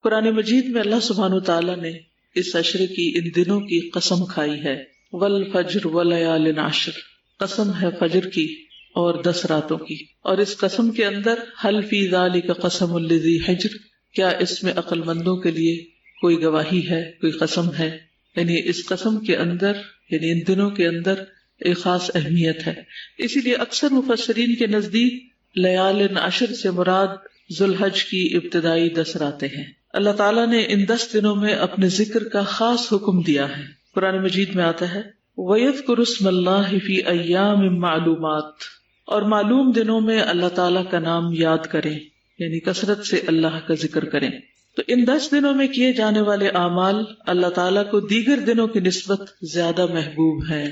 قرآن مجید میں اللہ سبحانہ تعالیٰ نے اس عشرے کی، ان دنوں کی قسم کھائی ہے، والفجر ولیال عشر، قسم ہے فجر کی اور 10 راتوں کی، اور اس قسم کے اندر حل فی ذالک قسم لذی حجر، کیا اس میں عقل مندوں کے لیے کوئی گواہی ہے، کوئی قسم ہے؟ یعنی اس قسم کے اندر، یعنی ان دنوں کے اندر ایک خاص اہمیت ہے۔ اسی لیے اکثر مفسرین کے نزدیک لیال عشر سے مراد ذوالحج کی ابتدائی 10 راتیں ہیں۔ اللہ تعالیٰ نے ان 10 دنوں میں اپنے ذکر کا خاص حکم دیا ہے۔ قرآن مجید میں آتا ہے وَيَذْكُرُ اسْمَ اللَّهِ فِي أَيَّامٍ مَّعْلُومَاتٍ، اور معلوم دنوں میں اللہ تعالیٰ کا نام یاد کریں، یعنی کثرت سے اللہ کا ذکر کریں۔ تو ان 10 دنوں میں کیے جانے والے اعمال اللہ تعالیٰ کو دیگر دنوں کی نسبت زیادہ محبوب ہیں۔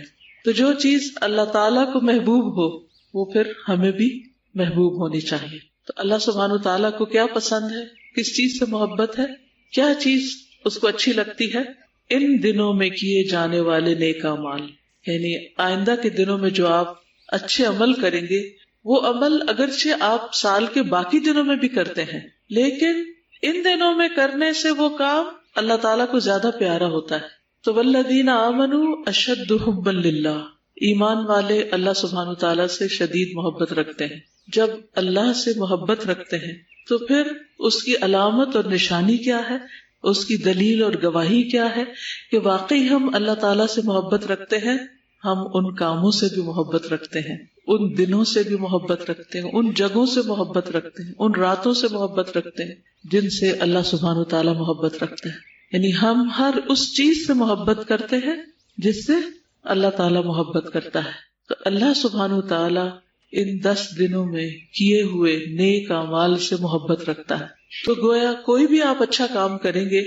تو جو چیز اللہ تعالیٰ کو محبوب ہو وہ پھر ہمیں بھی محبوب ہونی چاہیے۔ تو اللہ سبحانہ تعالیٰ کو کیا پسند ہے، کس چیز سے محبت ہے، کیا چیز اس کو اچھی لگتی ہے؟ ان دنوں میں کیے جانے والے نیک اعمال، یعنی آئندہ کے دنوں میں جو آپ اچھے عمل کریں گے، وہ عمل اگرچہ آپ سال کے باقی دنوں میں بھی کرتے ہیں، لیکن ان دنوں میں کرنے سے وہ کام اللہ تعالیٰ کو زیادہ پیارا ہوتا ہے۔ تو والذین آمنوا اشد حبا للہ، ایمان والے اللہ سبحانہ تعالیٰ سے شدید محبت رکھتے ہیں۔ جب اللہ سے محبت رکھتے ہیں تو پھر اس کی علامت اور نشانی کیا ہے، اس کی دلیل اور گواہی کیا ہے کہ واقعی ہم اللہ تعالیٰ سے محبت رکھتے ہیں۔ ہم ان کاموں سے بھی محبت رکھتے ہیں، ان دنوں سے بھی محبت رکھتے ہیں، ان جگہوں سے محبت رکھتے ہیں، ان راتوں سے محبت رکھتے ہیں جن سے اللہ سبحانہ تعالیٰ محبت رکھتے ہیں۔ یعنی ہم ہر اس چیز سے محبت کرتے ہیں جس سے اللہ تعالیٰ محبت کرتا ہے۔ تو اللہ سبحانہ تعالیٰ ان 10 دنوں میں کیے ہوئے نیک اعمال سے محبت رکھتا ہے۔ تو گویا کوئی بھی آپ اچھا کام کریں گے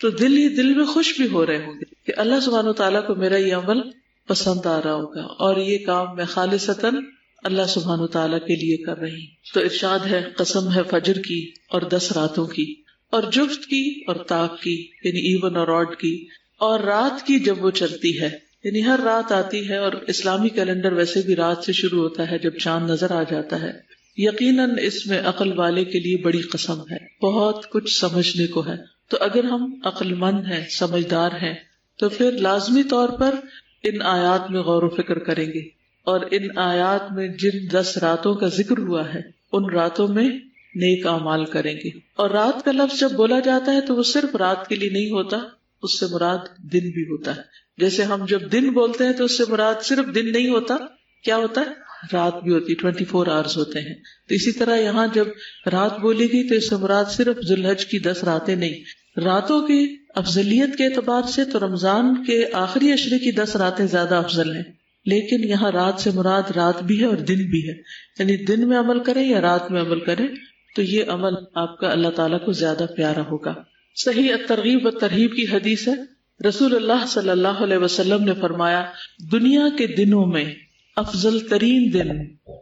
تو دل ہی دل میں خوش بھی ہو رہے ہوں گے کہ اللہ سبحانہ تعالیٰ کو میرا یہ عمل پسند آ رہا ہوگا اور یہ کام میں خالصتاً اللہ سبحانہ تعالیٰ کے لیے کر رہی۔ تو ارشاد ہے قسم ہے فجر کی اور 10 راتوں کی، اور جفت کی اور طاق کی، یعنی ایون اور آڈ کی، اور رات کی جب وہ چلتی ہے، یعنی ہر رات آتی ہے، اور اسلامی کیلنڈر ویسے بھی رات سے شروع ہوتا ہے جب چاند نظر آ جاتا ہے۔ یقیناً اس میں عقل والے کے لیے بڑی قسم ہے، بہت کچھ سمجھنے کو ہے۔ تو اگر ہم عقل مند ہیں، سمجھدار ہیں، تو پھر لازمی طور پر ان آیات میں غور و فکر کریں گے، اور ان آیات میں جن 10 راتوں کا ذکر ہوا ہے ان راتوں میں نیک اعمال کریں گے۔ اور رات کا لفظ جب بولا جاتا ہے تو وہ صرف رات کے لیے نہیں ہوتا، اس سے مراد دن بھی ہوتا ہے۔ جیسے ہم جب دن بولتے ہیں تو اس سے مراد صرف دن نہیں ہوتا، کیا ہوتا ہے؟ رات بھی ہوتی، 24 آورز ہوتے ہیں۔ تو اسی طرح یہاں جب رات بولی گئی تو اس سے مراد صرف ذوالحج کی 10 راتیں نہیں، راتوں کی افضلیت کے اعتبار سے تو رمضان کے آخری عشرے کی 10 راتیں زیادہ افضل ہیں، لیکن یہاں رات سے مراد رات بھی ہے اور دن بھی ہے، یعنی دن میں عمل کریں یا رات میں عمل کریں تو یہ عمل آپ کا اللہ تعالیٰ کو زیادہ پیارا ہوگا۔ صحیح الترغیب والترہیب کی حدیث ہے، رسول اللہ صلی اللہ علیہ وسلم نے فرمایا دنیا کے دنوں میں افضل ترین دن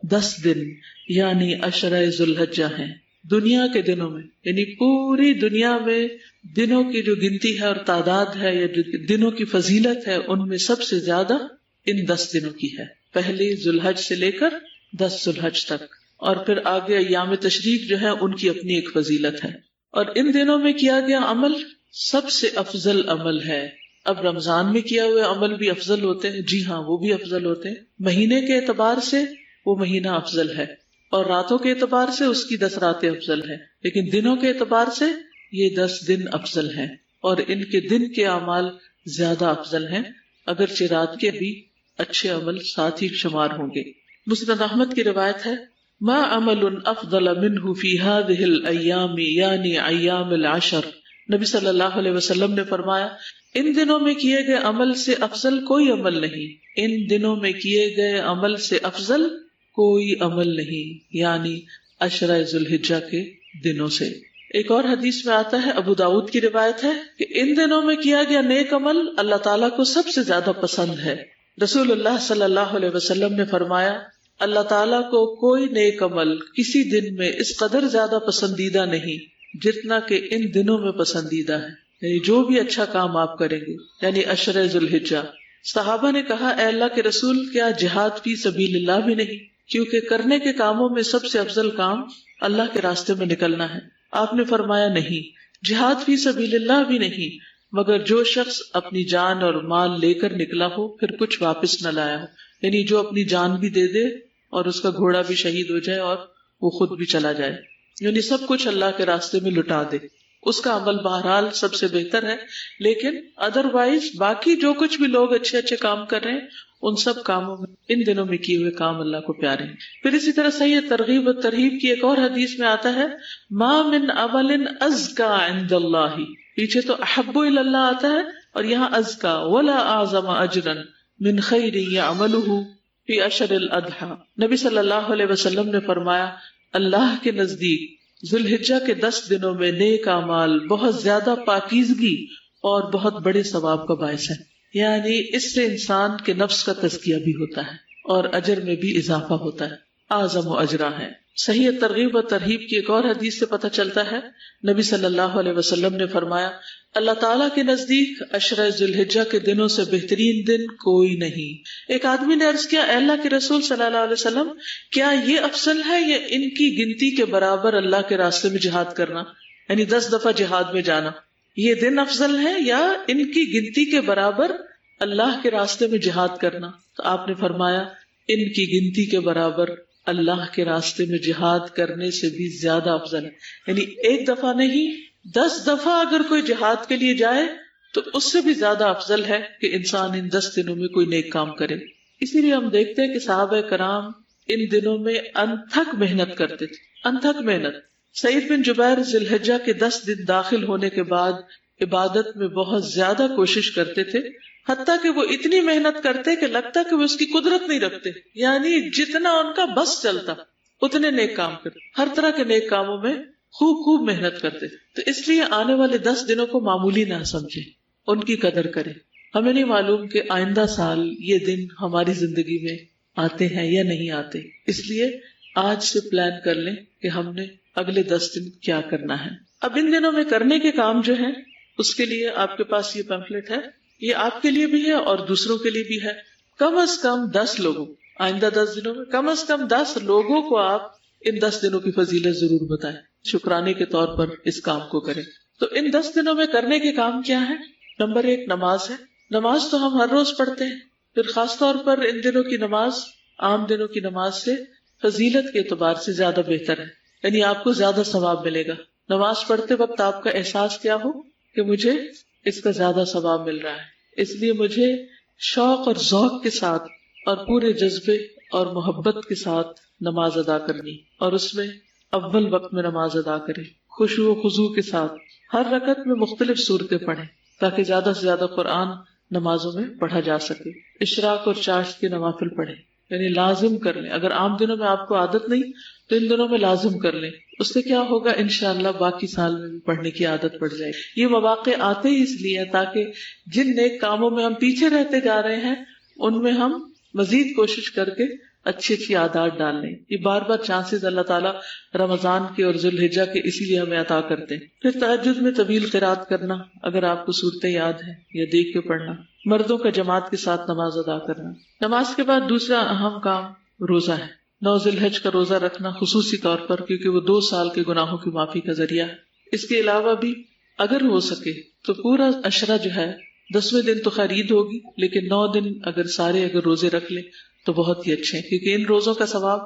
10 دن یعنی عشرہ ذوالحجہ ہیں۔ دنیا کے دنوں میں یعنی پوری دنیا میں دنوں کی جو گنتی ہے اور تعداد ہے یا جو دنوں کی فضیلت ہے ان میں سب سے زیادہ ان 10 دنوں کی ہے، پہلی ذوالحج سے لے کر 10 ذوالحج تک، اور پھر آگے ایام تشریق جو ہے ان کی اپنی ایک فضیلت ہے۔ اور ان دنوں میں کیا گیا عمل سب سے افضل عمل ہے۔ اب رمضان میں کیا ہوئے عمل بھی افضل ہوتے ہیں، جی ہاں وہ بھی افضل ہوتے ہیں، مہینے کے اعتبار سے وہ مہینہ افضل ہے، اور راتوں کے اعتبار سے اس کی 10 راتیں افضل ہیں، لیکن دنوں کے اعتبار سے یہ 10 دن افضل ہیں، اور ان کے دن کے اعمال زیادہ افضل ہیں، اگرچہ رات کے بھی اچھے عمل ساتھ ہی شمار ہوں گے۔ مسند احمد کی روایت ہے ما عمل افضل منہ فی هذه الایام یعنی ایام العشر، نبی صلی اللہ علیہ وسلم نے فرمایا ان دنوں میں کیے گئے عمل سے افضل کوئی عمل نہیں، ان دنوں میں کیے گئے عمل سے افضل کوئی عمل نہیں، یعنی عشرہ ذوالحجہ کے دنوں سے۔ ایک اور حدیث میں آتا ہے، ابو داؤد کی روایت ہے کہ ان دنوں میں کیا گیا نیک عمل اللہ تعالیٰ کو سب سے زیادہ پسند ہے۔ رسول اللہ صلی اللہ علیہ وسلم نے فرمایا اللہ تعالیٰ کو کوئی نیک عمل کسی دن میں اس قدر زیادہ پسندیدہ نہیں جتنا کہ ان دنوں میں پسندیدہ ہے، یعنی جو بھی اچھا کام آپ کریں گے، یعنی عشرہ ذوالحجہ۔ صحابہ نے کہا اے اللہ کے رسول کیا جہاد فی سبیل اللہ بھی نہیں؟ کیونکہ کرنے کے کاموں میں سب سے افضل کام اللہ کے راستے میں نکلنا ہے۔ آپ نے فرمایا نہیں، جہاد فی سبیل اللہ بھی نہیں، مگر جو شخص اپنی جان اور مال لے کر نکلا ہو پھر کچھ واپس نہ لایا ہو، یعنی جو اپنی جان بھی دے دے اور اس کا گھوڑا بھی شہید ہو جائے اور وہ خود بھی چلا جائے، یعنی سب کچھ اللہ کے راستے میں لٹا دے، اس کا عمل بہرحال سب سے بہتر ہے. لیکن ادروائز باقی جو کچھ بھی لوگ اچھے اچھے کام کر رہے ہیں ان سب کاموں میں ان دنوں میں کیے ہوئے کام اللہ کو پیارے ہیں. پھر اسی طرح صحیح ترغیب و ترہیب کی ایک اور حدیث میں آتا ہے ما من عمل ازکا عند اللہ، پیچھے تو احب الی اللہ آتا ہے اور یہاں ازکا ولا اعظم اجرا من خیر یعملہ فی اشر الاضحی. نبی صلی اللہ علیہ وسلم نے فرمایا اللہ کے نزدیک ذوالحجہ کے 10 دنوں میں نیک اعمال بہت زیادہ پاکیزگی اور بہت بڑے ثواب کا باعث ہے، یعنی اس سے انسان کے نفس کا تزکیہ بھی ہوتا ہے اور اجر میں بھی اضافہ ہوتا ہے، اعظم و اجرا ہے. صحیح ترغیب و ترہیب کی ایک اور حدیث سے پتہ چلتا ہے نبی صلی اللہ علیہ وسلم نے فرمایا اللہ تعالیٰ کے نزدیک عشرہ ذوالحجہ کے دنوں سے بہترین دن کوئی نہیں. ایک آدمی نے عرض کیا اے اللہ کے رسول صلی اللہ علیہ وسلم کیا یہ افضل ہے یا ان کی گنتی کے برابر اللہ کے راستے میں جہاد کرنا، یعنی 10 دفعہ جہاد میں جانا، یہ دن افضل ہے یا ان کی گنتی کے برابر اللہ کے راستے میں جہاد کرنا؟ تو آپ نے فرمایا ان کی گنتی کے برابر اللہ کے راستے میں جہاد کرنے سے بھی زیادہ افضل ہے، یعنی ایک دفعہ نہیں 10 دفعہ اگر کوئی جہاد کے لیے جائے تو اس سے بھی زیادہ افضل ہے کہ انسان ان 10 دنوں میں کوئی نیک کام کرے. اسی لیے ہم دیکھتے ہیں کہ صحابہ کرام ان دنوں میں انتھک محنت کرتے تھے، انتھک محنت. سعید بن جبیر ذی الحجہ کے 10 دن داخل ہونے کے بعد عبادت میں بہت زیادہ کوشش کرتے تھے، حتیٰ کہ وہ اتنی محنت کرتے کہ لگتا کہ وہ اس کی قدرت نہیں رکھتے، یعنی جتنا ان کا بس چلتا اتنے نیک کام کرتے، ہر طرح کے نیک کاموں میں خوب محنت کرتے. تو اس لیے آنے والے 10 دنوں کو معمولی نہ سمجھے، ان کی قدر کریں. ہمیں نہیں معلوم کہ آئندہ سال یہ دن ہماری زندگی میں آتے ہیں یا نہیں آتے، اس لیے آج سے پلان کر لیں کہ ہم نے اگلے 10 دن کیا کرنا ہے. اب ان دنوں میں کرنے کے کام جو ہیں اس کے لیے آپ کے پاس یہ پیمفلٹ ہے، یہ آپ کے لیے بھی ہے اور دوسروں کے لیے بھی ہے. کم از کم 10 لوگوں، آئندہ 10 دنوں میں کم از کم 10 لوگوں کو آپ ان 10 دنوں کی فضیلت ضرور بتائیں، شکرانے کے طور پر اس کام کو کریں. تو ان 10 دنوں میں کرنے کے کام کیا ہے؟ نمبر 1 نماز ہے. نماز تو ہم ہر روز پڑھتے ہیں، پھر خاص طور پر ان دنوں کی نماز عام دنوں کی نماز سے فضیلت کے اعتبار سے زیادہ بہتر ہے، یعنی آپ کو زیادہ ثواب ملے گا. نماز پڑھتے وقت آپ کا احساس کیا ہو کہ مجھے اس کا زیادہ ثواب مل رہا ہے، اس لیے مجھے شوق اور ذوق کے ساتھ اور پورے جذبے اور محبت کے ساتھ نماز ادا کرنی، اور اس میں اول وقت میں نماز ادا کریں، خشوع و خضوع کے ساتھ. ہر رکعت میں مختلف سورتیں پڑھیں تاکہ زیادہ سے زیادہ قرآن نمازوں میں پڑھا جا سکے. اشراق اور چاشت کے نوافل پڑھیں، یعنی لازم کر لیں. اگر عام دنوں میں آپ کو عادت نہیں تو ان دنوں میں لازم کر لیں، اس سے کیا ہوگا انشاءاللہ باقی سال میں بھی پڑھنے کی عادت پڑ جائے. یہ مواقع آتے ہی اس لیے تاکہ جن نیک کاموں میں ہم پیچھے رہتے جا رہے ہیں ان میں ہم مزید کوشش کر کے اچھی عادات ڈال لیں. یہ بار بار چانسز اللہ تعالیٰ رمضان کے اور ذوالحجہ کے اسی لیے ہمیں عطا کرتے ہیں. پھر تہجد میں طویل قرات کرنا اگر آپ کو صورتیں یاد ہیں یا دیکھ کے پڑھنا. مردوں کا جماعت کے ساتھ نماز ادا کرنا. نماز کے بعد دوسرا اہم کام روزہ ہے. 9 ذوالحجہ کا روزہ رکھنا خصوصی طور پر کیونکہ وہ 2 سال کے گناہوں کی معافی کا ذریعہ ہے. اس کے علاوہ بھی اگر ہو سکے تو پورا عشرہ جو ہے 10ویں دن تو خیر عید ہوگی لیکن 9 دن اگر سارے روزے رکھ لیں تو بہت ہی اچھے ہیں کیونکہ ان روزوں کا ثواب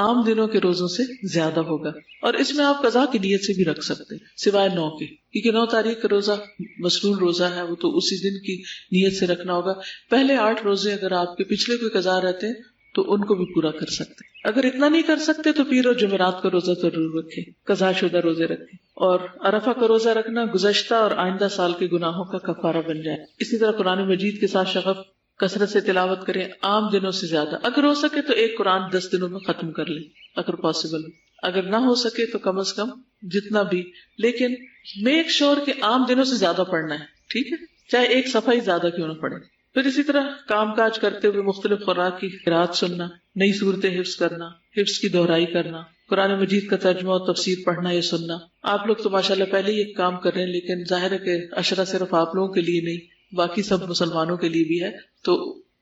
عام دنوں کے روزوں سے زیادہ ہوگا. اور اس میں آپ قضا کی نیت سے بھی رکھ سکتے ہیں سوائے 9 کے، کیونکہ 9 تاریخ کا روزہ مسنون روزہ ہے، وہ تو اسی دن کی نیت سے رکھنا ہوگا. پہلے 8 روزے اگر آپ کے پچھلے کوئی قضا رہتے ہیں تو ان کو بھی پورا کر سکتے ہیں. اگر اتنا نہیں کر سکتے تو پیر اور جمعرات کا روزہ ضرور رکھیں، قضا شدہ روزے رکھیں. اور عرفہ کا روزہ رکھنا گزشتہ اور آئندہ سال کے گناہوں کا کفارہ بن جائے. اسی طرح قرآن مجید کے ساتھ شغف کثرت سے تلاوت کریں، عام دنوں سے زیادہ. اگر ہو سکے تو ایک قرآن 10 دنوں میں ختم کر لیں اگر پاسبل ہو. اگر نہ ہو سکے تو کم از کم جتنا بھی، لیکن میک شور کہ عام دنوں سے زیادہ پڑھنا ہے، ٹھیک ہے، چاہے ایک صفحہ ہی زیادہ کیوں نہ پڑھے. پھر اسی طرح کام کاج کرتے ہوئے مختلف خوراک کی قرات سننا، نئی صورتیں حفظ کرنا، حفظ کی دہرائی کرنا، قرآن مجید کا ترجمہ اور تفسیر پڑھنا یا سننا. آپ لوگ تو ماشاءاللہ پہلے ہی ایک کام کر رہے ہیں لیکن ظاہر ہے کہ عشرہ صرف آپ لوگوں کے لیے نہیں باقی سب مسلمانوں کے لیے بھی ہے، تو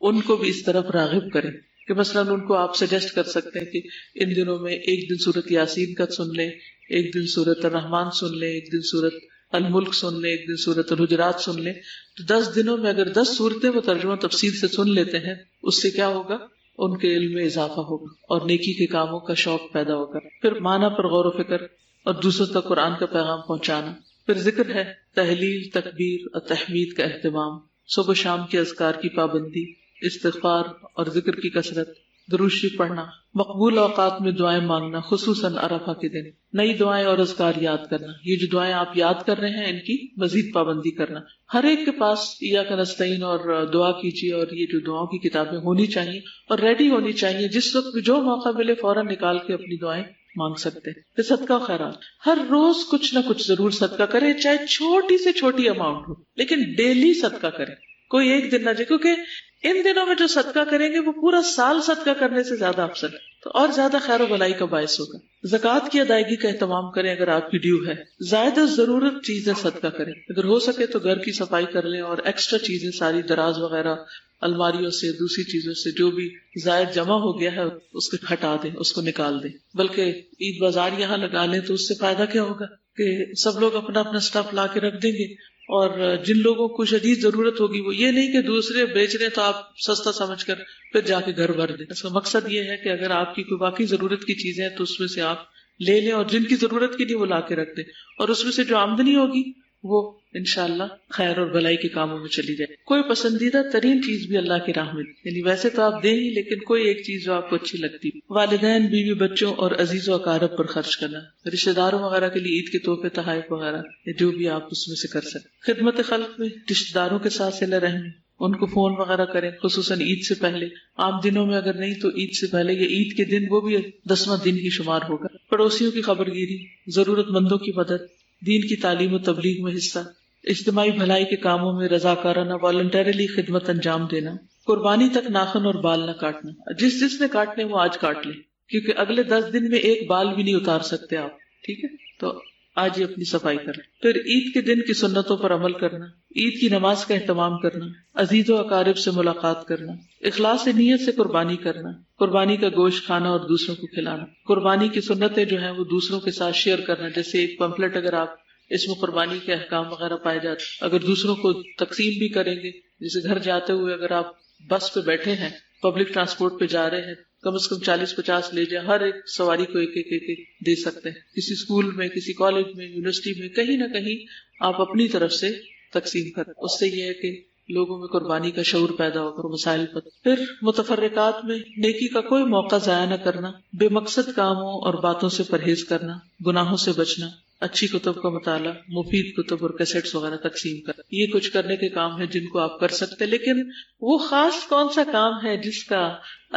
ان کو بھی اس طرف راغب کریں کہ مثلاً ان کو آپ سجیسٹ کر سکتے ہیں کہ ان دنوں میں ایک دن سورت یاسین کا سن لیں، ایک دن سورت الرحمن سن لیں، ایک دن سورت الملک سن لیں، ایک دن سورۃ الحجرات سن لیں، تو 10 دنوں میں اگر 10 صورتیں وہ ترجمہ تفصیل سے سن لیتے ہیں، اس سے کیا ہوگا؟ ان کے علم میں اضافہ ہوگا اور نیکی کے کاموں کا شوق پیدا ہوگا. پھر معنی پر غور و فکر اور دوسروں تک قرآن کا پیغام پہنچانا. پھر ذکر ہے، تحلیل، تکبیر اور تحمید کا اہتمام، صبح و شام کے اذکار کی پابندی، استغفار اور ذکر کی کثرت، درود شریف پڑھنا، مقبول اوقات میں دعائیں مانگنا، خصوصاً عرفہ کے دن، نئی دعائیں اور اذکار یاد کرنا. یہ جو دعائیں آپ یاد کر رہے ہیں ان کی مزید پابندی کرنا. ہر ایک کے پاس ایاک نستعین اور دعا کیجیے، اور یہ جو دعاؤں کی کتابیں ہونی چاہیے اور ریڈی ہونی چاہیے، جس وقت بھی جو موقع ملے فوراً نکال کے اپنی دعائیں مانگ سکتے ہیں. پھر صدقہ و خیرات، ہر روز کچھ نہ کچھ ضرور صدقہ کرے، چاہے چھوٹی سے چھوٹی اماؤنٹ ہو، لیکن ڈیلی صدقہ کرے، کوئی ایک دن نہ جائے، کیونکہ ان دنوں میں جو صدقہ کریں گے وہ پورا سال صدقہ کرنے سے زیادہ افضل ہے، تو اور زیادہ خیر و بھلائی کا باعث ہوگا. زکوٰۃ کی ادائیگی کا اہتمام کریں اگر آپ کی ڈیو ہے. زائد ضرورت چیزیں صدقہ کریں، اگر ہو سکے تو گھر کی صفائی کر لیں اور ایکسٹرا چیزیں ساری دراز وغیرہ الماریوں سے دوسری چیزوں سے جو بھی زائد جمع ہو گیا ہے اس کو ہٹا دیں، اس کو نکال دیں. بلکہ عید بازار یہاں لگا لیں تو اس سے فائدہ کیا ہوگا کہ سب لوگ اپنا اپنا سٹف لا کے رکھ دیں گے، اور جن لوگوں کو شدید ضرورت ہوگی وہ یہ نہیں کہ دوسرے بیچ رہے تو آپ سستا سمجھ کر پھر جا کے گھر بھر دیں. اس کا مقصد یہ ہے کہ اگر آپ کی کوئی باقی ضرورت کی چیزیں ہیں تو اس میں سے آپ لے لیں، اور جن کی ضرورت کی نہیں وہ لا کے رکھ دیں، اور اس میں سے جو آمدنی ہوگی وہ انشاءاللہ خیر اور بھلائی کے کاموں میں چلی جائے. کوئی پسندیدہ ترین چیز بھی اللہ کی راہ میں، یعنی ویسے تو آپ دیں ہی، لیکن کوئی ایک چیز جو آپ کو اچھی لگتی. والدین، بیوی بچوں اور عزیز و اقارب پر خرچ کرنا، رشتہ داروں وغیرہ کے لیے عید کے تحفے، تحائف وغیرہ، جو بھی آپ اس میں سے کر سکیں. خدمت خلق میں رشتہ داروں کے ساتھ صلہ رحمی، ان کو فون وغیرہ کریں، خصوصاً عید سے پہلے. عام دنوں میں اگر نہیں تو عید سے پہلے یا عید کے دن، وہ بھی 10واں دن ہی شمار ہوگا. پڑوسیوں کی خبر گیری، ضرورت مندوں کی مدد، دین کی تعلیم و تبلیغ میں حصہ، اجتماعی بھلائی کے کاموں میں رضاکارانہ والنٹریلی خدمت انجام دینا. قربانی تک ناخن اور بال نہ کاٹنا، جس نے کاٹنے وہ آج کاٹ لے، کیونکہ اگلے 10 دن میں ایک بال بھی نہیں اتار سکتے آپ. ٹھیک ہے، تو آج ہی اپنی صفائی کریں. پھر عید کے دن کی سنتوں پر عمل کرنا، عید کی نماز کا اہتمام کرنا، عزیز و اقارب سے ملاقات کرنا، اخلاص نیت سے قربانی کرنا، قربانی کا گوشت کھانا اور دوسروں کو کھلانا. قربانی کی سنتیں جو ہیں وہ دوسروں کے ساتھ شیئر کرنا، جیسے ایک پمفلٹ اگر آپ اس میں قربانی کے احکام وغیرہ پائے جاتے، اگر دوسروں کو تقسیم بھی کریں گے، جیسے گھر جاتے ہوئے اگر آپ بس پہ بیٹھے ہیں، پبلک ٹرانسپورٹ پہ جا رہے ہیں، کم از کم 40-50 لے جائیں، ہر ایک سواری کو ایک ایک دے سکتے ہیں. کسی اسکول میں، کسی کالج میں، یونیورسٹی میں، کہیں نہ کہیں آپ اپنی طرف سے تقسیم کریں. اس سے یہ ہے کہ لوگوں میں قربانی کا شعور پیدا ہوگا مسائل پر. پھر متفرقات میں نیکی کا کوئی موقع ضائع نہ کرنا، بے مقصد کاموں اور باتوں سے پرہیز کرنا، گناہوں سے بچنا، اچھی کتب کا مطالعہ، مفید کتب اور کیسٹس وغیرہ تقسیم کرنا. یہ کچھ کرنے کے کام ہیں جن کو آپ کر سکتے ہیں، لیکن وہ خاص کون سا کام ہے جس کا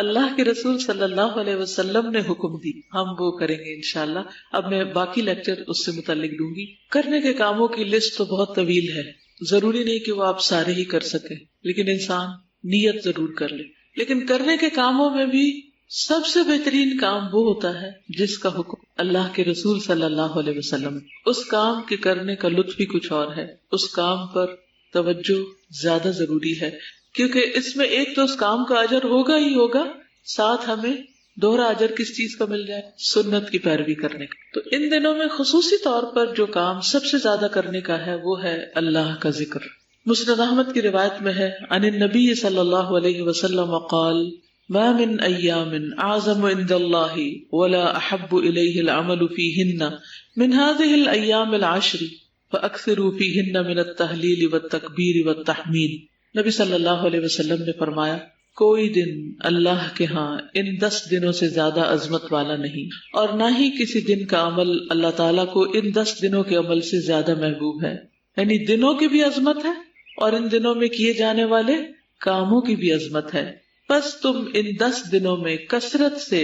اللہ کے رسول صلی اللہ علیہ وسلم نے حکم دی، ہم وہ کریں گے انشاءاللہ. اب میں باقی لیکچر اس سے متعلق دوں گی. کرنے کے کاموں کی لسٹ تو بہت طویل ہے، ضروری نہیں کہ وہ آپ سارے ہی کر سکیں، لیکن انسان نیت ضرور کر لے. لیکن کرنے کے کاموں میں بھی سب سے بہترین کام وہ ہوتا ہے جس کا حکم اللہ کے رسول صلی اللہ علیہ وسلم. اس کام کے کرنے کا لطف ہی کچھ اور ہے، اس کام پر توجہ زیادہ ضروری ہے، کیونکہ اس میں ایک تو اس کام کا اجر ہوگا ہی ہوگا، ساتھ ہمیں دوہرا اجر کس چیز کا مل جائے؟ سنت کی پیروی کرنے کا. تو ان دنوں میں خصوصی طور پر جو کام سب سے زیادہ کرنے کا ہے وہ ہے اللہ کا ذکر. مسند احمد کی روایت میں ہے، عن النبی صلی اللہ علیہ وسلم قال ما من ایام اعظم عند اللہ ولا احب الیہ العمل فیہن من هذه الایام العشر فاکثروا فیہن من التہلیل والتکبیر والتحمید. نبی صلی اللہ علیہ وسلم نے فرمایا، کوئی دن اللہ کے ہاں ان 10 دنوں سے زیادہ عظمت والا نہیں، اور نہ ہی کسی دن کا عمل اللہ تعالیٰ کو ان 10 دنوں کے عمل سے زیادہ محبوب ہے. یعنی دنوں کی بھی عظمت ہے اور ان دنوں میں کیے جانے والے کاموں کی بھی عظمت ہے. بس تم ان 10 دنوں میں کثرت سے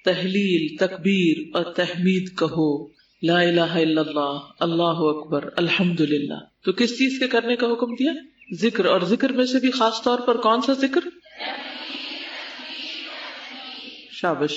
تحلیل، تکبیر اور تحمید کہو، لا الہ الا اللہ، اللہ اکبر، الحمدللہ. تو کس چیز کے کرنے کا حکم دیا؟ ذکر. اور ذکر میں سے بھی خاص طور پر کون سا ذکر؟ شابش.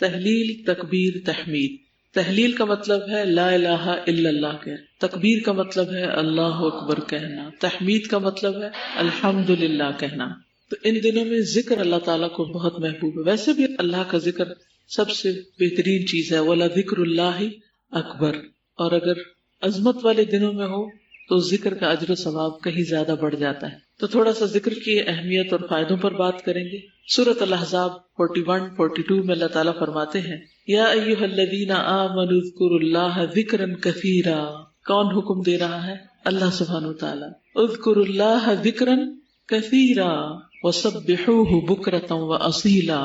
تحلیل، تکبیر، تحمید. تحلیل کا مطلب ہے لا الہ الا اللہ کہنا، تکبیر کا مطلب ہے اللہ اکبر کہنا، تحمید کا مطلب ہے الحمدللہ کہنا. تو ان دنوں میں ذکر اللہ تعالیٰ کو بہت محبوب ہے. ویسے بھی اللہ کا ذکر سب سے بہترین چیز ہے، وَلَذِكْرُ اللَّهِ اکبر. اور اگر عظمت والے دنوں میں ہو تو ذکر کا اجر و ثواب کہیں زیادہ بڑھ جاتا ہے. تو تھوڑا سا ذکر کی اہمیت اور فائدوں پر بات کریں گے. سورۃ الاحزاب 41-42 میں اللہ تعالیٰ فرماتے ہیں یا ایھا الذین آمنوا اذکروا اللہ ذکرا کثیرا. کون حکم دے رہا ہے؟ اللہ سبحانہ وتعالیٰ. اذکروا اللہ ذکرا کثیرا وسبحوہ بکرۃ واصیلا.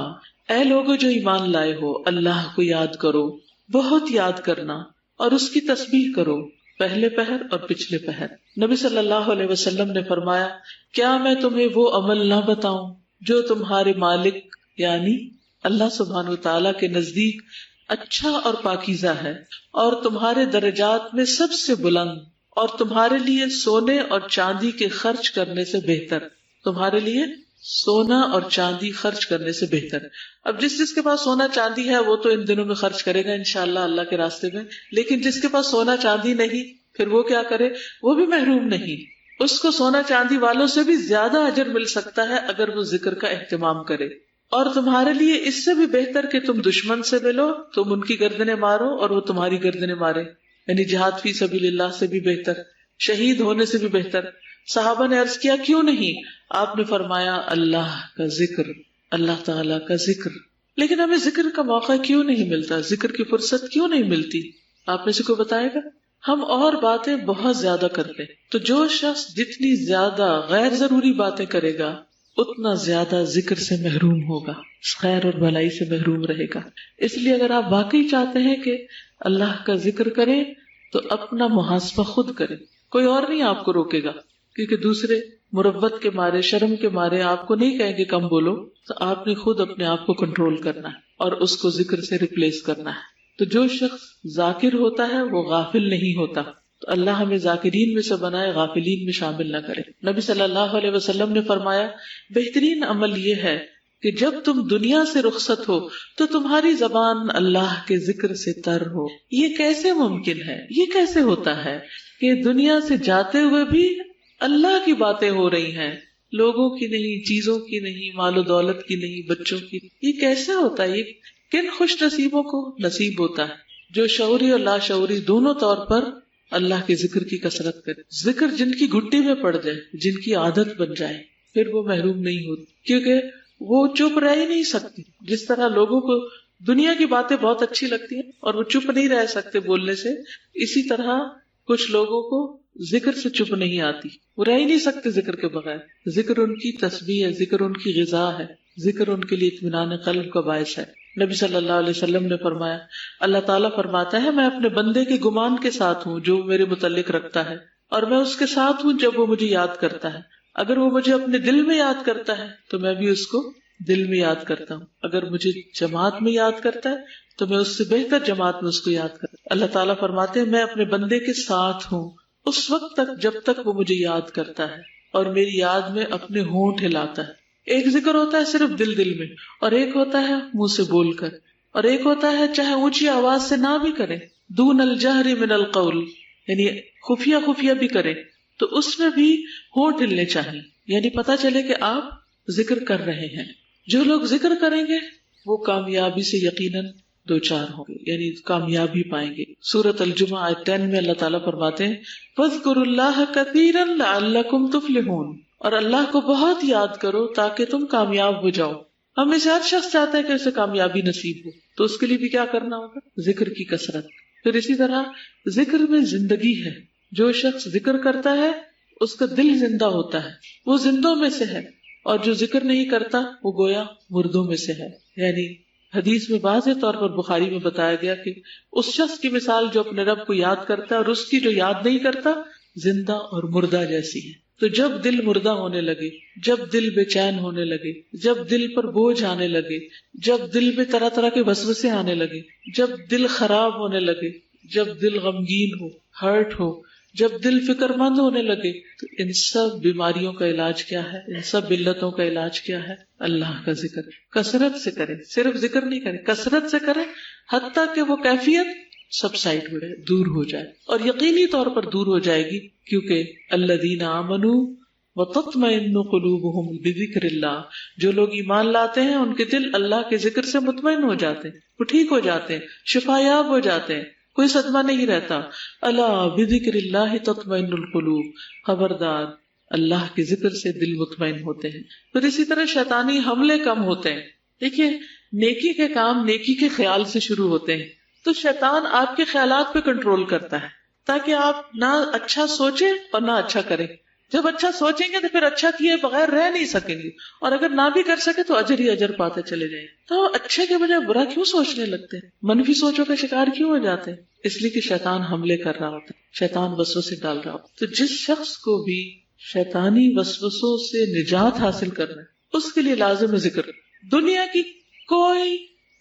اے لوگو جو ایمان لائے ہو، اللہ کو یاد کرو، بہت یاد کرنا، اور اس کی تسبیح کرو پہلے پہر اور پچھلے پہر. نبی صلی اللہ علیہ وسلم نے فرمایا کیا میں تمہیں وہ عمل نہ بتاؤں جو تمہارے مالک یعنی اللہ سبحانہ وتعالیٰ کے نزدیک اچھا اور پاکیزہ ہے، اور تمہارے درجات میں سب سے بلند، اور تمہارے لیے سونے اور چاندی کے خرچ کرنے سے بہتر. تمہارے لیے سونا اور چاندی خرچ کرنے سے بہتر. اب جس کے پاس سونا چاندی ہے وہ تو ان دنوں میں خرچ کرے گا انشاءاللہ اللہ کے راستے میں، لیکن جس کے پاس سونا چاندی نہیں پھر وہ کیا کرے؟ وہ بھی محروم نہیں. اس کو سونا چاندی والوں سے بھی زیادہ اجر مل سکتا ہے اگر وہ ذکر کا اہتمام کرے. اور تمہارے لیے اس سے بھی بہتر کہ تم دشمن سے ملو، تم ان کی گردنیں مارو اور وہ تمہاری گردنیں مارے. یعنی جہاد فی سبیل اللہ سے بھی بہتر، شہید ہونے سے بھی بہتر. صحابہ نے عرض کیا کیوں نہیں؟ آپ نے فرمایا اللہ کا ذکر، اللہ تعالیٰ کا ذکر. لیکن ہمیں ذکر کا موقع کیوں نہیں ملتا؟ ذکر کی فرصت کیوں نہیں ملتی؟ آپ میں سے کوئی بتائے گا؟ ہم اور باتیں بہت زیادہ کرتے، تو جو شخص جتنی زیادہ غیر ضروری باتیں کرے گا اتنا زیادہ ذکر سے محروم ہوگا، خیر اور بھلائی سے محروم رہے گا. اس لیے اگر آپ واقعی چاہتے ہیں کہ اللہ کا ذکر کریں تو اپنا محاسبہ خود کریں. کوئی اور نہیں آپ کو روکے گا، کیونکہ دوسرے مربت کے مارے، شرم کے مارے آپ کو نہیں کہیں گے کم بولو. تو آپ نے خود اپنے آپ کو کنٹرول کرنا ہے اور اس کو ذکر سے ریپلیس کرنا ہے. تو جو شخص ذاکر ہوتا ہے وہ غافل نہیں ہوتا. تو اللہ ہمیں ذاکرین میں سے بنائے، غافلین میں شامل نہ کرے. نبی صلی اللہ علیہ وسلم نے فرمایا بہترین عمل یہ ہے کہ جب تم دنیا سے رخصت ہو تو تمہاری زبان اللہ کے ذکر سے تر ہو. یہ کیسے ممکن ہے؟ یہ کیسے ہوتا ہے کہ دنیا سے جاتے ہوئے بھی اللہ کی باتیں ہو رہی ہیں، لوگوں کی نہیں، چیزوں کی نہیں، مال و دولت کی نہیں، بچوں کی؟ یہ کیسے ہوتا ہے؟ یہ کن خوش نصیبوں کو نصیب ہوتا ہے جو شعوری اور لاشعوری دونوں طور پر اللہ کے ذکر کی کثرت کرے. ذکر جن کی گھٹی میں پڑ جائے، جن کی عادت بن جائے، پھر وہ محروم نہیں ہوتی، کیونکہ وہ چپ رہ ہی نہیں سکتی. جس طرح لوگوں کو دنیا کی باتیں بہت اچھی لگتی ہیں اور وہ چپ نہیں رہ سکتے بولنے سے، اسی طرح کچھ لوگوں کو ذکر سے چپ نہیں آتی، وہ رہ ہی نہیں سکتے ذکر کے بغیر. ذکر ان کی تسبیح ہے، ذکر ان کی غذا ہے، ذکر ان کے لیے اطمینان قلب کا باعث ہے. نبی صلی اللہ علیہ وسلم نے فرمایا اللہ تعالیٰ فرماتا ہے میں اپنے بندے کے گمان کے ساتھ ہوں جو میرے متعلق رکھتا ہے، اور میں اس کے ساتھ ہوں جب وہ مجھے یاد کرتا ہے. اگر وہ مجھے اپنے دل میں یاد کرتا ہے تو میں بھی اس کو دل میں یاد کرتا ہوں. اگر مجھے جماعت میں یاد کرتا ہے تو میں اس سے بہتر جماعت میں اس کو یاد کرتا ہوں. اللہ تعالیٰ فرماتے ہیں میں اپنے بندے کے ساتھ ہوں اس وقت تک جب تک وہ مجھے یاد کرتا ہے اور میری یاد میں اپنے ہونٹ ہلاتا ہے. ایک ذکر ہوتا ہے صرف دل میں، اور ایک ہوتا ہے منہ سے بول کر، اور ایک ہوتا ہے چاہے اونچی آواز سے نہ بھی کرے، دون الجہر من القول، یعنی خفیہ بھی کرے، تو اس میں بھی ہونٹ ہلنے چاہیے، یعنی پتہ چلے کہ آپ ذکر کر رہے ہیں. جو لوگ ذکر کریں گے وہ کامیابی سے یقیناً دو چار ہوں گے، یعنی کامیابی پائیں گے. سورۃ الجمعہ آیت 10 میں اللہ تعالیٰ فرماتے ہیں فاذکروا اللہ کثیرا لعلکم تفلحون، اور اللہ کو بہت یاد کرو تاکہ تم کامیاب ہو جاؤ. ہم میں سے ہر شخص چاہتا ہے کہ اسے کامیابی نصیب ہو، تو اس کے لیے بھی کیا کرنا ہوگا؟ ذکر کی کثرت. پھر اسی طرح ذکر میں زندگی ہے. جو شخص ذکر کرتا ہے اس کا دل زندہ ہوتا ہے، وہ زندوں میں سے ہے، اور جو ذکر نہیں کرتا وہ گویا مردوں میں سے ہے. یعنی حدیث میں واضح طور پر بخاری میں بتایا گیا کہ اس شخص کی مثال جو اپنے رب کو یاد کرتا ہے اور اس کی جو یاد نہیں کرتا زندہ اور مردہ جیسی ہے. تو جب دل مردہ ہونے لگے، جب دل بے چین ہونے لگے، جب دل پر بوجھ آنے لگے، جب دل میں طرح طرح کے وسوسے آنے لگے، جب دل خراب ہونے لگے، جب دل غمگین ہو، ہرٹ ہو، جب دل فکر مند ہونے لگے، تو ان سب بیماریوں کا علاج کیا ہے؟ ان سب علتوں کا علاج کیا ہے؟ اللہ کا ذکر. کثرت سے کرے، صرف ذکر نہیں کرے، کثرت سے کرے، حتیٰ کہ وہ کیفیت سب سائڈ ہو جائے، دور ہو جائے، اور یقینی طور پر دور ہو جائے گی، کیونکہ الذین آمنوا وتطمئن قلوبہم بذکر اللہ، جو لوگ ایمان لاتے ہیں ان کے دل اللہ کے ذکر سے مطمئن ہو جاتے ہیں، وہ ٹھیک ہو جاتے ہیں، شفا یاب ہو جاتے ہیں. کوئی صدمہ نہیں رہتا. الا بذکر اللہ تطمئن القلوب، خبردار اللہ کے ذکر سے دل مطمئن ہوتے ہیں. پھر اسی طرح شیطانی حملے کم ہوتے ہیں. دیکھیے نیکی کے کام نیکی کے خیال سے شروع ہوتے ہیں، تو شیطان آپ کے خیالات پہ کنٹرول کرتا ہے تاکہ آپ نہ اچھا سوچیں اور نہ اچھا کریں. جب اچھا سوچیں گے تو پھر اچھا کیے بغیر رہ نہیں سکیں گے، اور اگر نہ بھی کر سکے تو اجر ہی اجر پاتے چلے جائیں. تو اچھے کے بجائے برا کیوں سوچنے لگتے ہیں، منفی سوچوں کا شکار کیوں ہو جاتے ہیں؟ اس لیے کہ شیطان حملے کر رہا ہوتا ہے، شیطان وسوسے ڈال رہا ہوتا ہے. تو جس شخص کو بھی شیطانی وسوسوں سے نجات حاصل کرنا ہے اس کے لیے لازم ہے ذکر. دنیا کی کوئی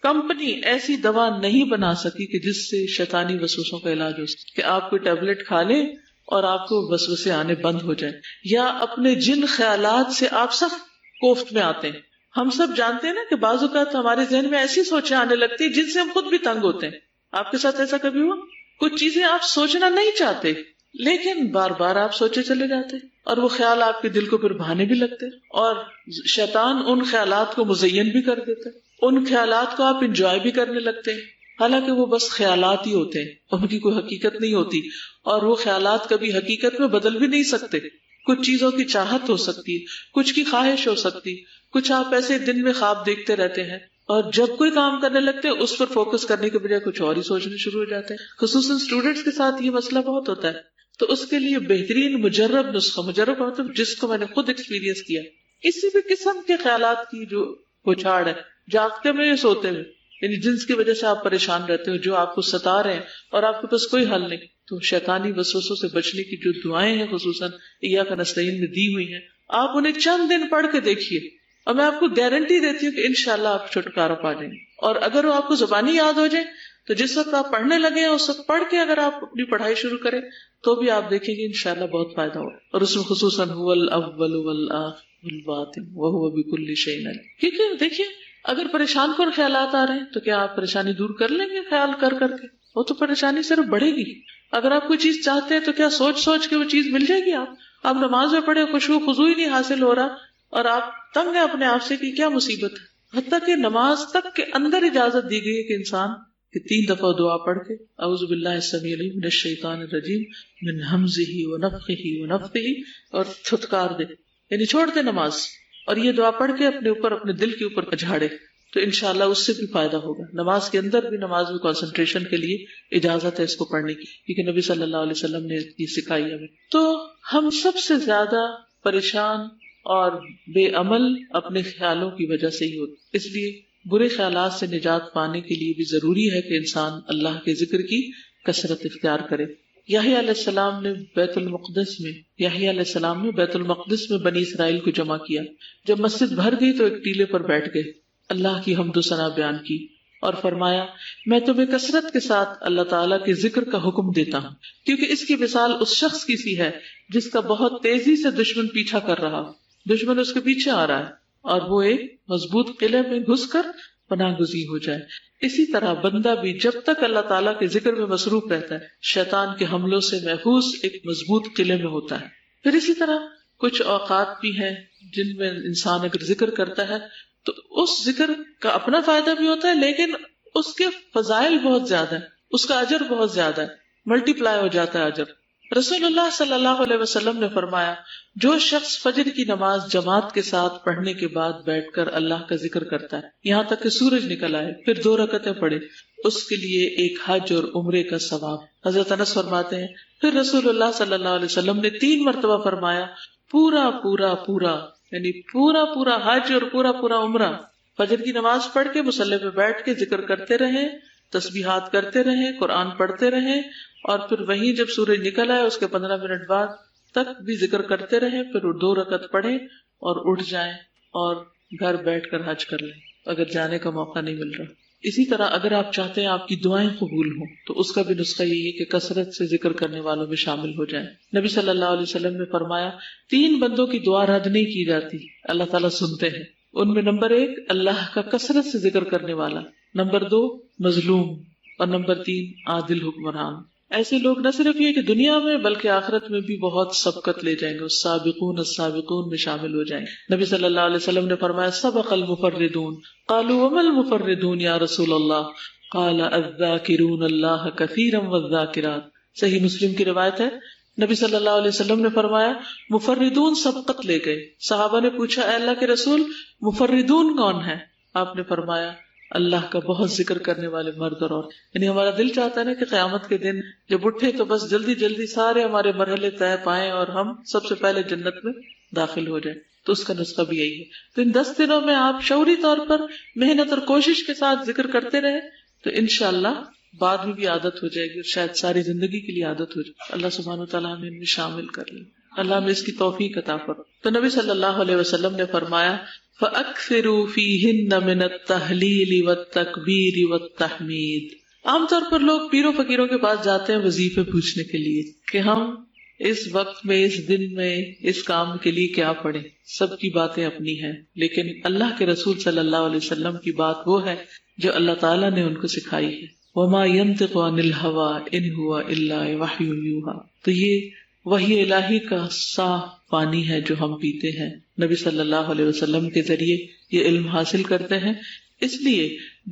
کمپنی ایسی دوا نہیں بنا سکی کہ جس سے شیطانی وسوسوں کا علاج ہو سکے، کہ آپ کوئی ٹیبلٹ کھا لیں اور آپ کو وسوسے آنے بند ہو جائیں، یا اپنے جن خیالات سے آپ سخت کوفت میں آتے ہیں. ہم سب جانتے ہیں نا کہ بعض اوقات ہمارے ذہن میں ایسی سوچیں آنے لگتی ہیں جن سے ہم خود بھی تنگ ہوتے ہیں. آپ کے ساتھ ایسا کبھی ہوا؟ کچھ چیزیں آپ سوچنا نہیں چاہتے لیکن بار بار آپ سوچے چلے جاتے اور وہ خیال آپ کے دل کو پھر بھانے بھی لگتے، اور شیطان ان خیالات کو مزین بھی کر دیتا ہے. ان خیالات کو آپ انجوائے بھی کرنے لگتے ہیں، حالانکہ وہ بس خیالات ہی ہوتے ہیں، ان کی کوئی حقیقت نہیں ہوتی، اور وہ خیالات کبھی حقیقت میں بدل بھی نہیں سکتے. کچھ چیزوں کی چاہت ہو سکتی ہے، کچھ کی خواہش ہو سکتی، کچھ آپ ایسے دن میں خواب دیکھتے رہتے ہیں اور جب کوئی کام کرنے لگتے ہیں اس پر فوکس کرنے کے بجائے کچھ اور ہی سوچنے شروع ہو جاتے ہیں. خصوصاً اسٹوڈینٹس کے ساتھ یہ مسئلہ بہت ہوتا ہے. تو اس کے لیے بہترین مجرب نسخہ، مجرب مطلب جس کو میں نے خود ایکسپیرینس کیا، کسی بھی قسم کے خیالات کی جو پچھاڑ ہے، جاگتے میں یا سوتے میں، یعنی جنس کی وجہ سے آپ پریشان رہتے ہو، جو آپ کو ستا رہے ہیں اور آپ کے پاس کوئی حل نہیں، تو شیطانی وسوسوں سے بچنے کی جو دعائیں ہیں خصوصاً ایاک نستعین میں دی ہوئی ہیں، آپ انہیں چند دن پڑھ کے دیکھیے اور میں آپ کو گارنٹی دیتی ہوں کہ انشاءاللہ آپ چھٹکارا پا جائیں گے. اور اگر وہ آپ کو زبانی یاد ہو جائے تو جس وقت آپ پڑھنے لگے ہیں اس وقت پڑھ کے اگر آپ اپنی پڑھائی شروع کریں تو بھی آپ دیکھیں گے انشاءاللہ بہت فائدہ ہوگا. اور اس میں خصوصاً هو الاول والآخر والباطن وهو بكل شيء عليم. کیونکہ دیکھیے اگر پریشان کن خیالات آ رہے ہیں تو کیا آپ پریشانی دور کر لیں گے خیال کر کر کے؟ وہ تو پریشانی صرف بڑھے گی. اگر آپ کوئی چیز چاہتے ہیں تو کیا سوچ سوچ کے وہ چیز مل جائے گی؟ آپ نماز میں پڑھے خشوع خضوع ہی نہیں حاصل ہو رہا اور آپ تنگ ہیں اپنے آپ سے کہ کیا مصیبت ہے. حتیٰ کہ نماز تک کے اندر اجازت دی گئی ہے کہ انسان کہ 3 دفعہ دعا پڑھ کے اعوذ باللہ السمیع العلیم من الشیطان الرجیم من ہمزہ ونفخہ ونفثہ اور چھٹکار دے، یعنی چھوڑ دے نماز اور یہ دعا پڑھ کے اپنے اوپر اپنے دل کے اوپر جھاڑے تو انشاءاللہ اس سے بھی فائدہ ہوگا. نماز کے اندر بھی نماز میں کنسنٹریشن کے لیے اجازت ہے اس کو پڑھنے کی، کیونکہ نبی صلی اللہ علیہ وسلم نے یہ سکھائی ہمیں. تو ہم سب سے زیادہ پریشان اور بے عمل اپنے خیالوں کی وجہ سے ہی ہوتے، اس لیے برے خیالات سے نجات پانے کے لیے بھی ضروری ہے کہ انسان اللہ کے ذکر کی کثرت اختیار کرے. یحییٰ علیہ السلام نے بیت المقدس میں بنی اسرائیل کو جمع کیا. جب مسجد بھر گئی تو ایک ٹیلے پر بیٹھ گئے، اللہ کی حمد و ثنا بیان کی اور فرمایا میں تمہیں کثرت کے ساتھ اللہ تعالیٰ کے ذکر کا حکم دیتا ہوں، کیونکہ اس کی مثال اس شخص کی سی ہے جس کا بہت تیزی سے دشمن پیچھا کر رہا، دشمن اس کے پیچھے آ رہا ہے اور وہ ایک مضبوط قلعے میں گھس کر پناہ گزین ہو جائے. اسی طرح بندہ بھی جب تک اللہ تعالیٰ کے ذکر میں مصروف رہتا ہے شیطان کے حملوں سے محفوظ ایک مضبوط قلعے میں ہوتا ہے. پھر اسی طرح کچھ اوقات بھی ہیں جن میں انسان اگر ذکر کرتا ہے تو اس ذکر کا اپنا فائدہ بھی ہوتا ہے، لیکن اس کے فضائل بہت زیادہ ہے، اس کا اجر بہت زیادہ ہے، ملٹی پلائی ہو جاتا ہے اجر. رسول اللہ صلی اللہ علیہ وسلم نے فرمایا جو شخص فجر کی نماز جماعت کے ساتھ پڑھنے کے بعد بیٹھ کر اللہ کا ذکر کرتا ہے یہاں تک کہ سورج نکل آئے پھر 2 رکعتیں پڑھے، اس کے لیے ایک حج اور عمرے کا ثواب. حضرت انس فرماتے ہیں پھر رسول اللہ صلی اللہ علیہ وسلم نے 3 مرتبہ فرمایا پورا پورا پورا، یعنی پورا پورا حج اور پورا پورا عمرہ. فجر کی نماز پڑھ کے مصلی پہ بیٹھ کے ذکر کرتے رہیں، تسبیحات کرتے رہیں، قرآن پڑھتے رہیں، اور پھر وہیں جب سورج نکل آئے اس کے 15 منٹ بعد تک بھی ذکر کرتے رہیں، پھر 2 رکعت پڑھیں اور اٹھ جائیں اور گھر بیٹھ کر حج کر لیں اگر جانے کا موقع نہیں مل رہا. اسی طرح اگر آپ چاہتے ہیں آپ کی دعائیں قبول ہوں تو اس کا بھی نسخہ یہی ہے کہ کثرت سے ذکر کرنے والوں میں شامل ہو جائیں. نبی صلی اللہ علیہ وسلم نے فرمایا 3 بندوں کی دعا رد نہیں کی جاتی، اللہ تعالیٰ سنتے ہیں. ان میں نمبر 1 اللہ کا کثرت سے ذکر کرنے والا، نمبر 2 مظلوم، اور نمبر 3 عادل حکمران. ایسے لوگ نہ صرف یہ کہ دنیا میں بلکہ آخرت میں بھی بہت سبقت لے جائیں گے، السابقون السابقون میں شامل ہو جائیں گے. نبی صلی اللہ علیہ وسلم نے فرمایا سبق المفردون قالوا وما المفردون یا رسول اللہ قال الذاکرون اللہ کثیرا والذاکرات. صحیح مسلم کی روایت ہے، نبی صلی اللہ علیہ وسلم نے فرمایا مفردون سبقت لے گئے. صحابہ نے پوچھا اے اللہ کے رسول مفردون کون ہے؟ آپ نے فرمایا اللہ کا بہت ذکر کرنے والے مرد اور عورت. یعنی ہمارا دل چاہتا ہے نا کہ قیامت کے دن جب اٹھے تو بس جلدی جلدی سارے ہمارے مرحلے طے پائیں اور ہم سب سے پہلے جنت میں داخل ہو جائیں. تو اس کا نسخہ بھی یہی ہے. تو ان 10 دنوں میں آپ شعوری طور پر محنت اور کوشش کے ساتھ ذکر کرتے رہے تو انشاءاللہ بعد میں بھی عادت ہو جائے گی اور شاید ساری زندگی کے لیے عادت ہو جائے. اللہ سبحانہ وتعالیٰ ہمیں ان میں شامل کر لیں. اللہ ہمیں اس کی توفیق عطا فرمائے. تو نبی صلی اللہ علیہ وسلم نے فرمایا فَأَكْثِرُوا فِيهِنَّ مِنَ التَّهْلِيلِ وَالتَّكْبِيرِ وَالتَّحْمِيدِ. عام طور پر لوگ پیروں فقیروں کے پاس جاتے ہیں وظیفے پوچھنے کے لیے کہ ہم اس وقت میں اس دن میں اس کام کے لیے کیا پڑھیں. سب کی باتیں اپنی ہیں لیکن اللہ کے رسول صلی اللہ علیہ وسلم کی بات وہ ہے جو اللہ تعالیٰ نے ان کو سکھائی ہے. وَمَا يَنطِقُ عَنِ الْهَوَىٰ إِنْ هُوَ إِلَّا وَحْيٌ يُوحَىٰ. تو یہ وحی الہی کا صاف پانی ہے جو ہم پیتے ہیں. نبی صلی اللہ علیہ وسلم کے ذریعے یہ علم حاصل کرتے ہیں. اس لیے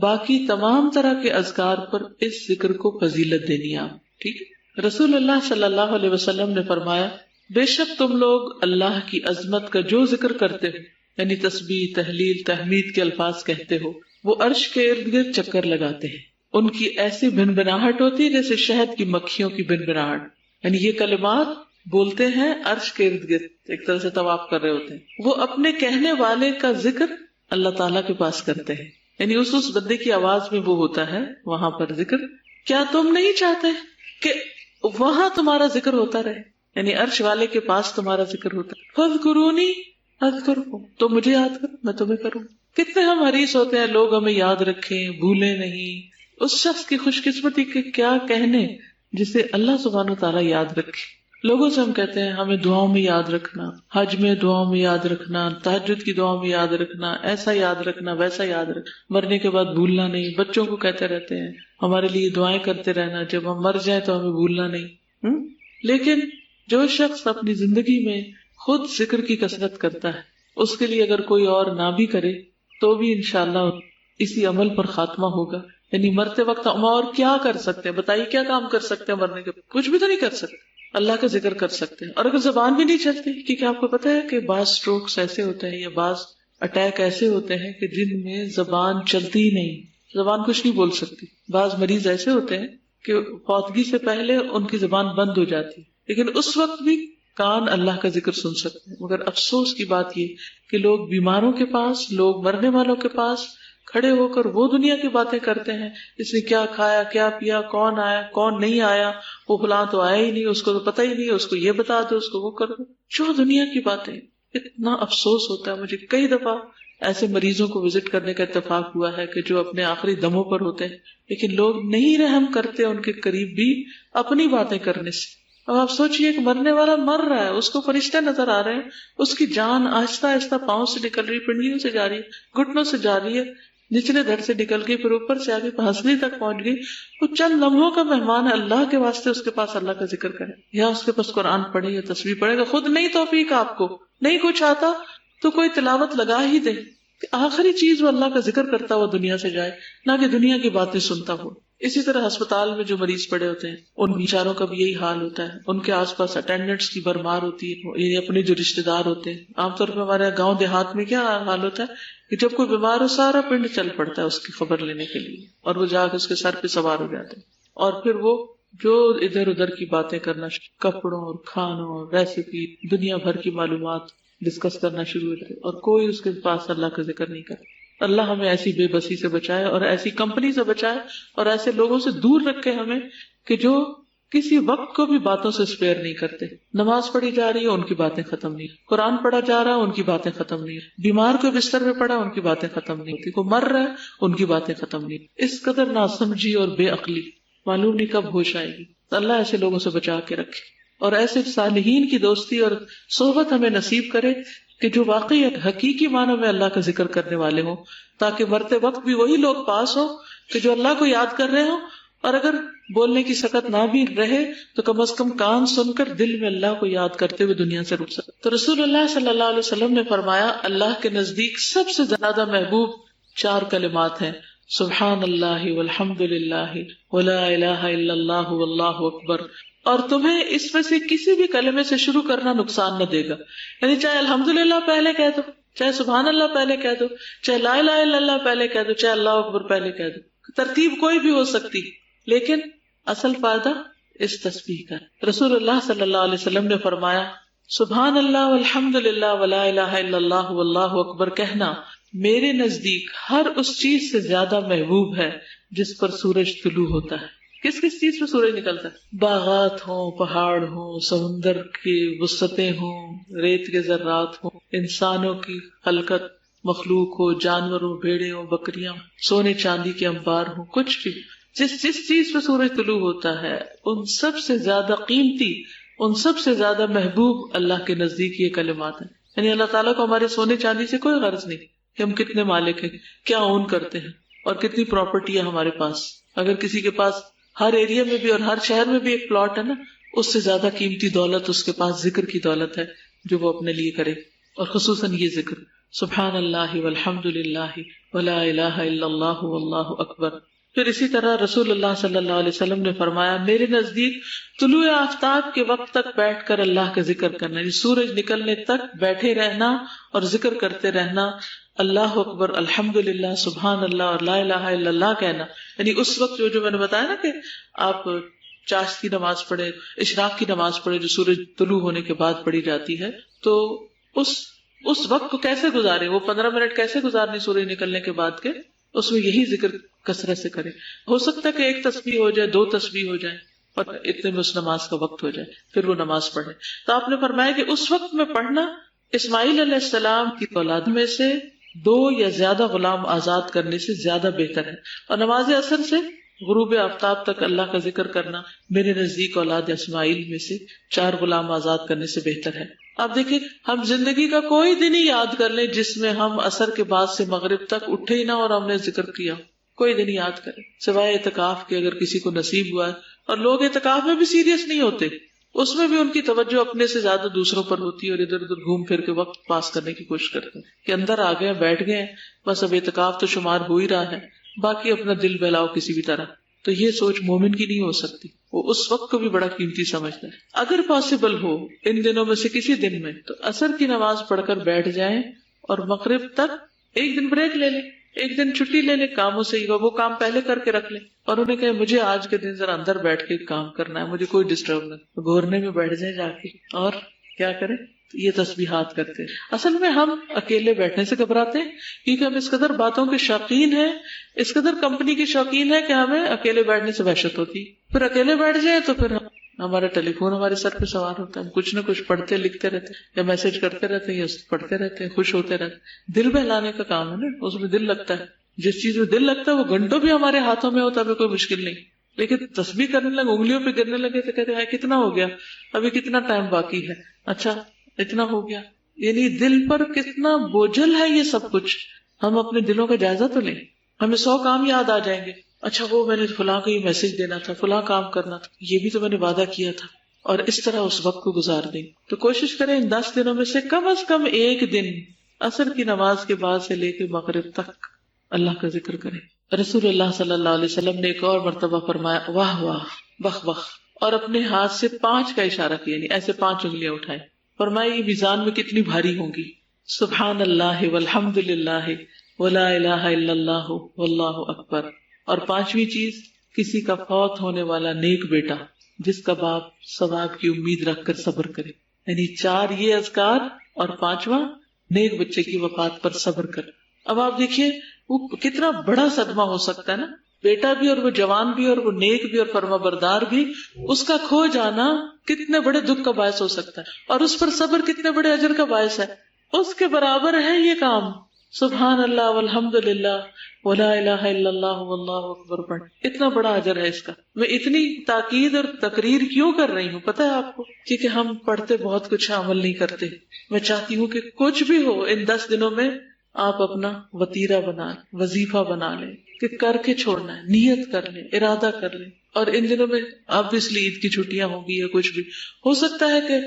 باقی تمام طرح کے اذکار پر اس ذکر کو فضیلت دینی آپ. ٹھیک ہے. رسول اللہ صلی اللہ علیہ وسلم نے فرمایا بے شک تم لوگ اللہ کی عظمت کا جو ذکر کرتے ہو یعنی تسبیح تحلیل تحمید کے الفاظ کہتے ہو وہ عرش کے ارد گرد چکر لگاتے ہیں. ان کی ایسی بھنبھناہٹ ہوتی ہے جیسے شہد کی مکھیوں کی بھنبھناہٹ. یعنی یہ کلمات بولتے ہیں عرش کے ارد گرد ایک طرح سے طواف کر رہے ہوتے ہیں. وہ اپنے کہنے والے کا ذکر اللہ تعالیٰ کے پاس کرتے ہیں. یعنی اس بندے کی آواز میں وہ ہوتا ہے وہاں پر ذکر. کیا تم نہیں چاہتے کہ وہاں تمہارا ذکر ہوتا رہے؟ یعنی عرش والے کے پاس تمہارا ذکر ہوتا ہے. فاذکرونی اذکرکم. تو مجھے یاد کرو میں تمہیں کروں. کتنے ہم حریص ہوتے ہیں لوگ ہمیں یاد رکھیں بھولیں نہیں. اس شخص کی خوش قسمتی کے کیا کہنے جسے اللہ سبحانہ تعالیٰ یاد رکھے. لوگوں سے ہم کہتے ہیں ہمیں دعاؤں میں یاد رکھنا، حج میں دعاؤں میں یاد رکھنا، تہجد کی دعاؤں میں یاد رکھنا، ایسا یاد رکھنا ویسا یاد رکھنا، مرنے کے بعد بھولنا نہیں. بچوں کو کہتے رہتے ہیں ہمارے لیے دعائیں کرتے رہنا، جب ہم مر جائیں تو ہمیں بھولنا نہیں. لیکن جو شخص اپنی زندگی میں خود ذکر کی کثرت کرتا ہے اس کے لیے اگر کوئی اور نہ بھی کرے تو بھی انشاءاللہ اسی عمل پر خاتمہ ہوگا. یعنی مرتے وقت ہم اور کیا کر سکتے ہیں؟ بتائیے کیا کام کر سکتے ہیں مرنے کے؟ کچھ بھی تو نہیں کر سکتے. اللہ کا ذکر کر سکتے ہیں. اور اگر زبان بھی نہیں چلتی، کیونکہ آپ کو پتا ہے کہ بعض سٹروکس ایسے ہوتے ہیں یا بعض اٹیک ایسے ہوتے ہیں کہ جن میں زبان چلتی ہی نہیں، زبان کچھ نہیں بول سکتی. بعض مریض ایسے ہوتے ہیں کہ فوتگی سے پہلے ان کی زبان بند ہو جاتی لیکن اس وقت بھی کان اللہ کا ذکر سن سکتے ہیں. مگر افسوس کی بات یہ کہ لوگ بیماروں کے پاس، لوگ مرنے والوں کے پاس کھڑے ہو کر وہ دنیا کی باتیں کرتے ہیں. اس نے کیا کھایا، کیا پیا، کون آیا کون نہیں آیا، وہ فلاں تو آیا ہی نہیں، اس کو تو پتہ ہی نہیں، اس کو یہ بتا دو، اس کو وہ کر دو. جو دنیا کی باتیں. اتنا افسوس ہوتا ہے. مجھے کئی دفعہ ایسے مریضوں کو وزٹ کرنے کا اتفاق ہوا ہے کہ جو اپنے آخری دموں پر ہوتے ہیں لیکن لوگ نہیں رحم کرتے ان کے قریب بھی اپنی باتیں کرنے سے. اب آپ سوچئے کہ مرنے والا مر رہا ہے، اس کو فرشتے نظر آ رہے ہیں، اس کی جان آہستہ آہستہ پاؤں سے نکل رہی، پنڈلیوں سے جا رہی ہے، گھٹنوں سے جا رہی ہے، نچلے دھڑ سے نکل گئی، پھر اوپر سے آگے ہنسلی تک پہنچ گئی. وہ چند لمحوں کا مہمان ہے. اللہ کے واسطے اس کے پاس اللہ کا ذکر کرے یا اس کے پاس قرآن پڑھے یا تسبیح پڑھے گا. خود نہیں توفیق آپ کو، نہیں کچھ آتا تو کوئی تلاوت لگا ہی دے. آخری چیز وہ اللہ کا ذکر کرتا ہوا دنیا سے جائے، نہ کہ دنیا کی باتیں سنتا ہو. اسی طرح ہسپتال میں جو مریض پڑے ہوتے ہیں ان بیچاروں کا بھی یہی حال ہوتا ہے. ان کے آس پاس اٹینڈنٹس کی بھرمار ہوتی ہے، یعنی اپنے جو رشتے دار ہوتے ہیں. عام طور پر ہمارے گاؤں دیہات میں کیا حال ہوتا ہے کہ جب کوئی بیمار ہو سارا پنڈ چل پڑتا ہے اس کی خبر لینے کے لیے، اور وہ جا کے اس کے سر پہ سوار ہو جاتے ہیں اور پھر وہ جو ادھر ادھر کی باتیں کرنا، کپڑوں اور کھانوں اور ریسیپی، دنیا بھر کی معلومات ڈسکس کرنا شروع ہوتے، اور کوئی اس کے پاس اللہ کا ذکر نہیں کرتا. اللہ ہمیں ایسی بے بسی سے بچائے اور ایسی کمپنی سے بچائے اور ایسے لوگوں سے دور رکھے ہمیں کہ جو کسی وقت کو بھی باتوں سے اسپیئر نہیں کرتے. نماز پڑھی جا رہی ہے ان کی باتیں ختم نہیں، قرآن پڑھا جا رہا ہے ان کی باتیں ختم نہیں، بیمار کو بستر میں پڑا ان کی باتیں ختم نہیں ہوتی، کوئی مر رہا ہے ان کی باتیں ختم نہیں. اس قدر ناسمجھی اور بے عقلی، معلوم نہیں کب ہوش آئے گی. اللہ ایسے لوگوں سے بچا کے رکھے اور ایسے صالحین کی دوستی اور صحبت ہمیں نصیب کرے کہ جو واقعی حقیقی معنوں میں اللہ کا ذکر کرنے والے ہوں، تاکہ مرتے وقت بھی وہی لوگ پاس ہو کہ جو اللہ کو یاد کر رہے ہوں، اور اگر بولنے کی سکت نہ بھی رہے تو کم از کم کان سن کر دل میں اللہ کو یاد کرتے ہوئے دنیا سے رک سکے. تو رسول اللہ صلی اللہ علیہ وسلم نے فرمایا اللہ کے نزدیک سب سے زیادہ محبوب 4 کلمات ہیں: سبحان اللہ والحمد للہ ولا الہ الا اللہ واللہ اکبر، اور تمہیں اس میں سے کسی بھی کلمے سے شروع کرنا نقصان نہ دے گا. یعنی چاہے الحمدللہ پہلے کہہ دو، چاہے سبحان اللہ پہلے کہہ دو، چاہے لا الہ الا اللہ پہلے کہہ دو، چاہے اللہ اکبر پہلے کہہ دو، ترتیب کوئی بھی ہو سکتی، لیکن اصل فائدہ اس تسبیح کا. رسول اللہ صلی اللہ علیہ وسلم نے فرمایا سبحان اللہ والحمد للہ ولا الہ الا اللہ واللہ اکبر کہنا میرے نزدیک ہر اس چیز سے زیادہ محبوب ہے جس پر سورج طلوع ہوتا ہے. کس کس چیز پہ سورج نکلتا ہے؟ باغات ہوں، پہاڑ ہوں، سمندر کی وسعتیں ہوں، ریت کے ذرات ہوں، انسانوں کی خلقت مخلوق ہو، جانور ہو، بھیڑے ہوں، بکریاں، سونے چاندی کے انبار ہوں، کچھ بھی جس چیز پہ سورج طلوع ہوتا ہے ان سب سے زیادہ قیمتی، ان سب سے زیادہ محبوب اللہ کے نزدیک یہ کلمات ہیں. یعنی اللہ تعالیٰ کو ہمارے سونے چاندی سے کوئی غرض نہیں کہ ہم کتنے مالک ہیں، کیا اون کرتے ہیں اور کتنی پراپرٹی ہے ہمارے پاس. اگر کسی کے پاس ہر ایریا میں بھی اور ہر شہر میں بھی ایک پلاٹ ہے نا، اس سے زیادہ قیمتی دولت اس کے پاس ذکر کی دولت ہے جو وہ اپنے لیے کرے، اور خصوصاً یہ ذکر سبحان اللہ والحمد للہ ولا الہ الا اللہ واللہ اکبر. پھر اسی طرح رسول اللہ صلی اللہ علیہ وسلم نے فرمایا میرے نزدیک طلوع آفتاب کے وقت تک بیٹھ کر اللہ کا ذکر کرنا، یعنی سورج نکلنے تک بیٹھے رہنا اور ذکر کرتے رہنا، اللہ اکبر، الحمدللہ، سبحان اللہ اور لا الہ الا اللہ کہنا. یعنی اس وقت جو میں نے بتایا نا کہ آپ چاشت کی نماز پڑھے، اشراق کی نماز پڑھے جو سورج طلوع ہونے کے بعد پڑھی جاتی ہے، تو اس وقت کو کیسے گزارے، وہ 15 منٹ کیسے گزارنے سورج نکلنے کے بعد کے، اس میں یہی ذکر کثرت سے کرے. ہو سکتا ہے کہ ایک تسبیح ہو جائے، 2 تسبیح ہو جائے، اور اتنے میں اس نماز کا وقت ہو جائے، پھر وہ نماز پڑھے. تو آپ نے فرمایا کہ اس وقت میں پڑھنا اسماعیل علیہ السلام کی اولاد میں سے 2 یا زیادہ غلام آزاد کرنے سے زیادہ بہتر ہے، اور نماز اثر سے غروب آفتاب تک اللہ کا ذکر کرنا میرے نزدیک اولاد اسماعیل میں سے 4 غلام آزاد کرنے سے بہتر ہے. آپ دیکھیں ہم زندگی کا کوئی دن ہی یاد کر لیں جس میں ہم عصر کے بعد سے مغرب تک اٹھے ہی نہ اور ہم نے ذکر کیا، کوئی دن یاد کریں سوائے اعتکاف کے، اگر کسی کو نصیب ہوا ہے. اور لوگ اعتکاف میں بھی سیریس نہیں ہوتے، اس میں بھی ان کی توجہ اپنے سے زیادہ دوسروں پر ہوتی ہے اور ادھر ادھر گھوم پھر کے وقت پاس کرنے کی کوشش کرتے ہیں کہ اندر آ گئے، بیٹھ گئے، بس اب اعتکاف تو شمار ہو ہی رہا ہے، باقی اپنا دل بہلاؤ کسی بھی طرح. تو یہ سوچ مومن کی نہیں ہو سکتی، وہ اس وقت کو بھی بڑا قیمتی سمجھتا ہے. اگر پاسبل ہو ان دنوں میں سے کسی دن میں تو عصر کی نماز پڑھ کر بیٹھ جائیں اور مغرب تک ایک دن بریک لے لیں، ایک دن چھٹی لے لیں کاموں سے، وہ کام پہلے کر کے رکھ لیں اور انہیں کہیں مجھے آج کے دن ذرا اندر بیٹھ کے کام کرنا ہے، مجھے کوئی ڈسٹرب نہ، گھورنے میں بیٹھ جائیں جا کے اور کیا کریں، یہ تسبیحات کرتے ہیں. اصل میں ہم اکیلے بیٹھنے سے گھبراتے ہیں کیونکہ ہم اس قدر باتوں کے شوقین ہیں، اس قدر کمپنی کے شوقین ہیں کہ ہمیں اکیلے بیٹھنے سے وحشت ہوتی. پھر اکیلے بیٹھ جائیں تو پھر ہمارا ٹیلی فون ہمارے سر پہ سوار ہوتا ہے، ہم کچھ نہ کچھ پڑھتے لکھتے رہتے یا میسج کرتے رہتے یا پڑھتے رہتے ہیں، خوش ہوتے رہتے. دل بہلانے کا کام ہے نا، اس میں دل لگتا ہے. جس چیز میں دل لگتا ہے وہ گھنٹوں بھی ہمارے ہاتھوں میں ہوتا ہے، کوئی مشکل نہیں. لیکن تسبیح کرنے لگے، انگلیوں پہ گرنے لگے تو کہتے ہیں کتنا ہو گیا، ابھی کتنا ٹائم باقی ہے، اچھا اتنا ہو گیا. یعنی دل پر کتنا بوجھل ہے یہ سب کچھ. ہم اپنے دلوں کا جائزہ تو لیں. ہمیں 100 کام یاد آ جائیں گے، اچھا وہ میں نے فلاں کو یہ میسج دینا تھا، فلاں کام کرنا تھا، یہ بھی تو میں نے وعدہ کیا تھا، اور اس طرح اس وقت کو گزار دیں. تو کوشش کریں ان 10 دنوں میں سے کم از کم ایک دن عصر کی نماز کے بعد سے لے کے مغرب تک اللہ کا ذکر کریں. رسول اللہ صلی اللہ علیہ وسلم نے ایک اور مرتبہ فرمایا واہ واہ بخ بخ، اور اپنے ہاتھ سے 5 کا اشارہ کیا، یعنی ایسے 5 انگلیاں اٹھائیں. فرمایا یہ میزان میں کتنی بھاری ہوں گی. سبحان اللہ والحمد للہ ولا الہ الا اللہ واللہ اکبر. اور 5ویں چیز کسی کا فوت ہونے والا نیک بیٹا جس کا باپ ثواب کی امید رکھ کر صبر کرے. یعنی 4 یہ اذکار اور 5واں نیک بچے کی وفات پر صبر کر. اب آپ دیکھیے وہ کتنا بڑا صدمہ ہو سکتا ہے نا، بیٹا بھی اور وہ جوان بھی اور وہ نیک بھی اور فرما بردار بھی، اس کا کھو جانا کتنے بڑے دکھ کا باعث ہو سکتا ہے، اور اس پر صبر کتنے بڑے اجر کا باعث ہے. اس کے برابر ہے یہ کام سبحان اللہ والحمد للہ ولا الہ الا اللہ واللہ اکبر پڑھ، اتنا بڑا اجر ہے اس کا. میں اتنی تاکید اور تقریر کیوں کر رہی ہوں پتہ ہے آپ کو؟ کیونکہ ہم پڑھتے بہت کچھ عمل نہیں کرتے. میں چاہتی ہوں کہ کچھ بھی ہو ان 10 دنوں میں آپ اپنا وتیرہ بنا لیں، وظیفہ بنا لیں کہ کر کے چھوڑنا ہے، نیت کر لیں، ارادہ کر لیں. اور ان دنوں میں اب اس لیے عید کی چھٹیاں ہوں گی یا کچھ بھی ہو سکتا ہے کہ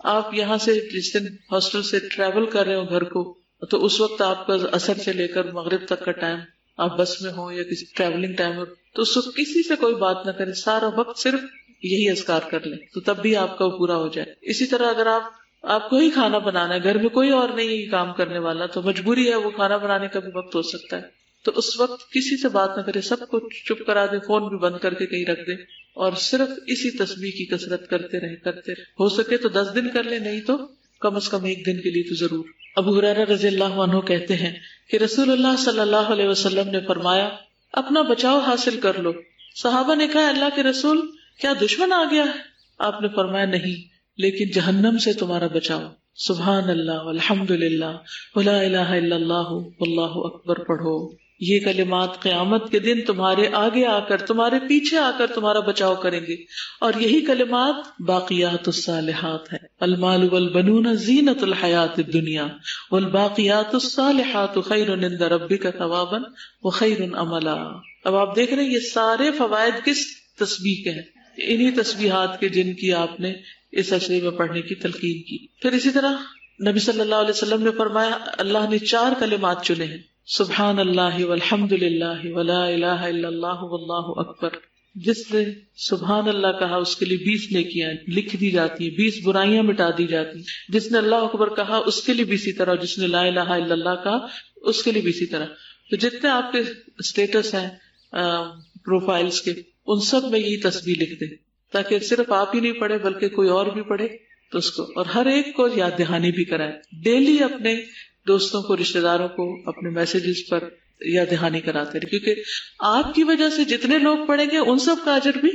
آپ یہاں سے جس دن ہاسٹل سے ٹریول کر رہے ہو گھر کو، تو اس وقت آپ کا عصر سے لے کر مغرب تک کا ٹائم آپ بس میں ہوں یا کسی ٹریولنگ ٹائم ہو تو اس وقت کسی سے کوئی بات نہ کریں، سارا وقت صرف یہی اذکار کر لیں تو تب بھی آپ کا وہ پورا ہو جائے. اسی طرح اگر آپ کو ہی کھانا بنانا ہے، گھر میں کوئی اور نہیں کام کرنے والا، تو مجبوری ہے وہ کھانا بنانے کا بھی وقت ہو سکتا ہے، تو اس وقت کسی سے بات نہ کرے، سب کو چپ کرا دے، فون بھی بند کر کے کہیں رکھ دے اور صرف اسی تسبیح کی کثرت کرتے رہے. ہو سکے تو 10 دن کر لے، نہیں تو کم از کم 1 دن کے لیے تو ضرور. ابو ہریرہ رضی اللہ عنہ کہتے ہیں کہ رسول اللہ صلی اللہ علیہ وسلم نے فرمایا اپنا بچاؤ حاصل کر لو. صحابہ نے کہا اللہ کے رسول کیا دشمن آ گیا ہے؟ آپ نے فرمایا نہیں، لیکن جہنم سے تمہارا بچاؤ. سبحان اللہ والحمد للہ ولا الہ الا اللہ واللہ اکبر پڑھو. یہ کلمات قیامت کے دن تمہارے آگے آ کر، تمہارے پیچھے آ کر تمہارا بچاؤ کریں گے، اور یہی کلمات باقیات الصالحات ہے. المال والبنون زینت الحیات الدنیا والباقیات الصالحات خیر عند ربک ثوابا وخیر عملا. اب آپ دیکھ رہے ہیں یہ سارے فوائد کس تسبیح کے ہیں، انہی تسبیحات کے جن کی آپ نے اس عشرے میں پڑھنے کی تلقین کی. پھر اسی طرح نبی صلی اللہ علیہ وسلم نے فرمایا اللہ نے 4 کلمات چنے ہیں، سبحان اللہ والحمد للہ ولا الہ الا اللہ واللہ اکبر. جس نے سبحان اللہ کہا اس کے لیے 20 نیکیاں لکھ دی جاتی ہیں، 20 برائیاں مٹا دی جاتی ہیں. جس نے اللہ اکبر کہا اس کے لیے بھی اسی طرح، جس نے لا الہ الا اللہ کہا اس کے لیے بھی اسی طرح. تو جتنے آپ کے اسٹیٹس ہیں پروفائلز کے، ان سب میں یہی تسبیح لکھ دیں تاکہ صرف آپ ہی نہیں پڑھے بلکہ کوئی اور بھی پڑھے تو اس کو، اور ہر ایک کو یاد دہانی بھی کرائے. ڈیلی اپنے دوستوں کو، رشتہ داروں کو اپنے میسیجز پر یاد دہانی کراتے رہے، کیونکہ آپ کی وجہ سے جتنے لوگ پڑھیں گے ان سب کا اجر بھی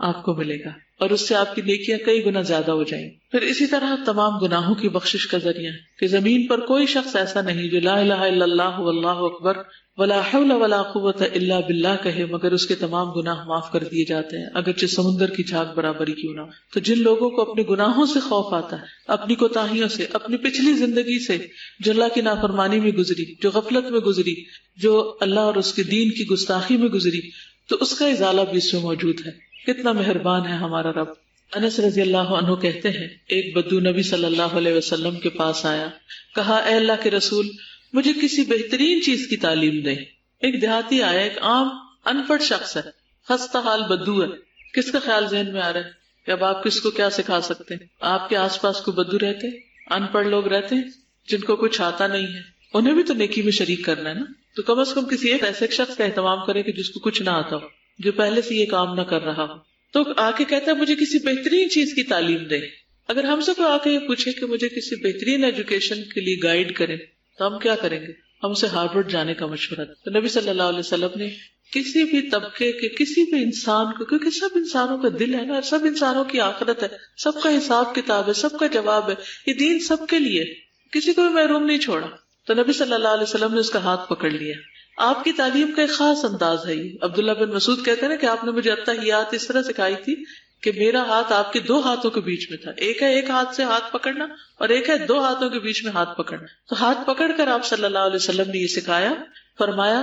آپ کو ملے گا اور اس سے آپ کی نیکیاں کئی گنا زیادہ ہو جائیں. پھر اسی طرح تمام گناہوں کی بخشش کا ذریعہ ہے کہ زمین پر کوئی شخص ایسا نہیں جو لا الہ الا اللہ واللہ اکبر ولا حول ولا قوت الا باللہ کہے مگر اس کے تمام گناہ معاف کر دیے جاتے ہیں، اگرچہ سمندر کی جھاگ برابر ہی کیوں نہ. تو جن لوگوں کو اپنے گناہوں سے خوف آتا ہے، اپنی کوتاہیوں سے، اپنی پچھلی زندگی سے جو اللہ کی نافرمانی میں گزری، جو غفلت میں گزری، جو اللہ اور اس کے دین کی گستاخی میں گزری، تو اس کا ازالہ بھی اس میں موجود ہے. کتنا مہربان ہے ہمارا رب. انس رضی اللہ عنہ کہتے ہیں ایک بدو نبی صلی اللہ علیہ وسلم کے پاس آیا، کہا اے اللہ کے رسول مجھے کسی بہترین چیز کی تعلیم دیں. ایک دیہاتی آیا، ایک عام ان پڑھ شخص ہے، خستہ حال بدو ہے. کس کا خیال ذہن میں آ رہا ہے کہ اب آپ کس کو کیا سکھا سکتے ہیں؟ آپ کے آس پاس کوئی بدو رہتے، ان پڑھ لوگ رہتے ہیں جن کو کچھ آتا نہیں ہے، انہیں بھی تو نیکی میں شریک کرنا ہے نا. تو کم از کم کسی ایک ایسے شخص کا اہتمام کرے کہ جس کو کچھ نہ آتا ہو، جو پہلے سے یہ کام نہ کر رہا ہو. تو آ کے کہتا ہے مجھے کسی بہترین چیز کی تعلیم دے. اگر ہم سے کوئی آ کے یہ پوچھے کہ مجھے کسی بہترین ایجوکیشن کے لیے گائیڈ کرے تو ہم کیا کریں گے؟ ہم اسے ہارورڈ جانے کا مشورہ دیں. تو نبی صلی اللہ علیہ وسلم نے کسی بھی طبقے کے کسی بھی انسان کو، کیونکہ سب انسانوں کا دل ہے نا، سب انسانوں کی آخرت ہے، سب کا حساب کتاب ہے، سب کا جواب ہے، یہ دین سب کے لیے، کسی کو بھی محروم نہیں چھوڑا. تو نبی صلی اللہ علیہ وسلم نے اس کا ہاتھ پکڑ لیا. آپ کی تعلیم کا ایک خاص انداز ہے یہ. عبداللہ بن مسعود کہتے ہیں نا کہ آپ نے مجھے اتحیات اس طرح سکھائی تھی کہ میرا ہاتھ آپ کے 2 ہاتھوں کے بیچ میں تھا. ایک ہے ایک ہاتھ سے ہاتھ پکڑنا اور ایک ہے 2 ہاتھوں کے بیچ میں ہاتھ پکڑنا. تو ہاتھ پکڑ کر آپ صلی اللہ علیہ وسلم نے یہ سکھایا، فرمایا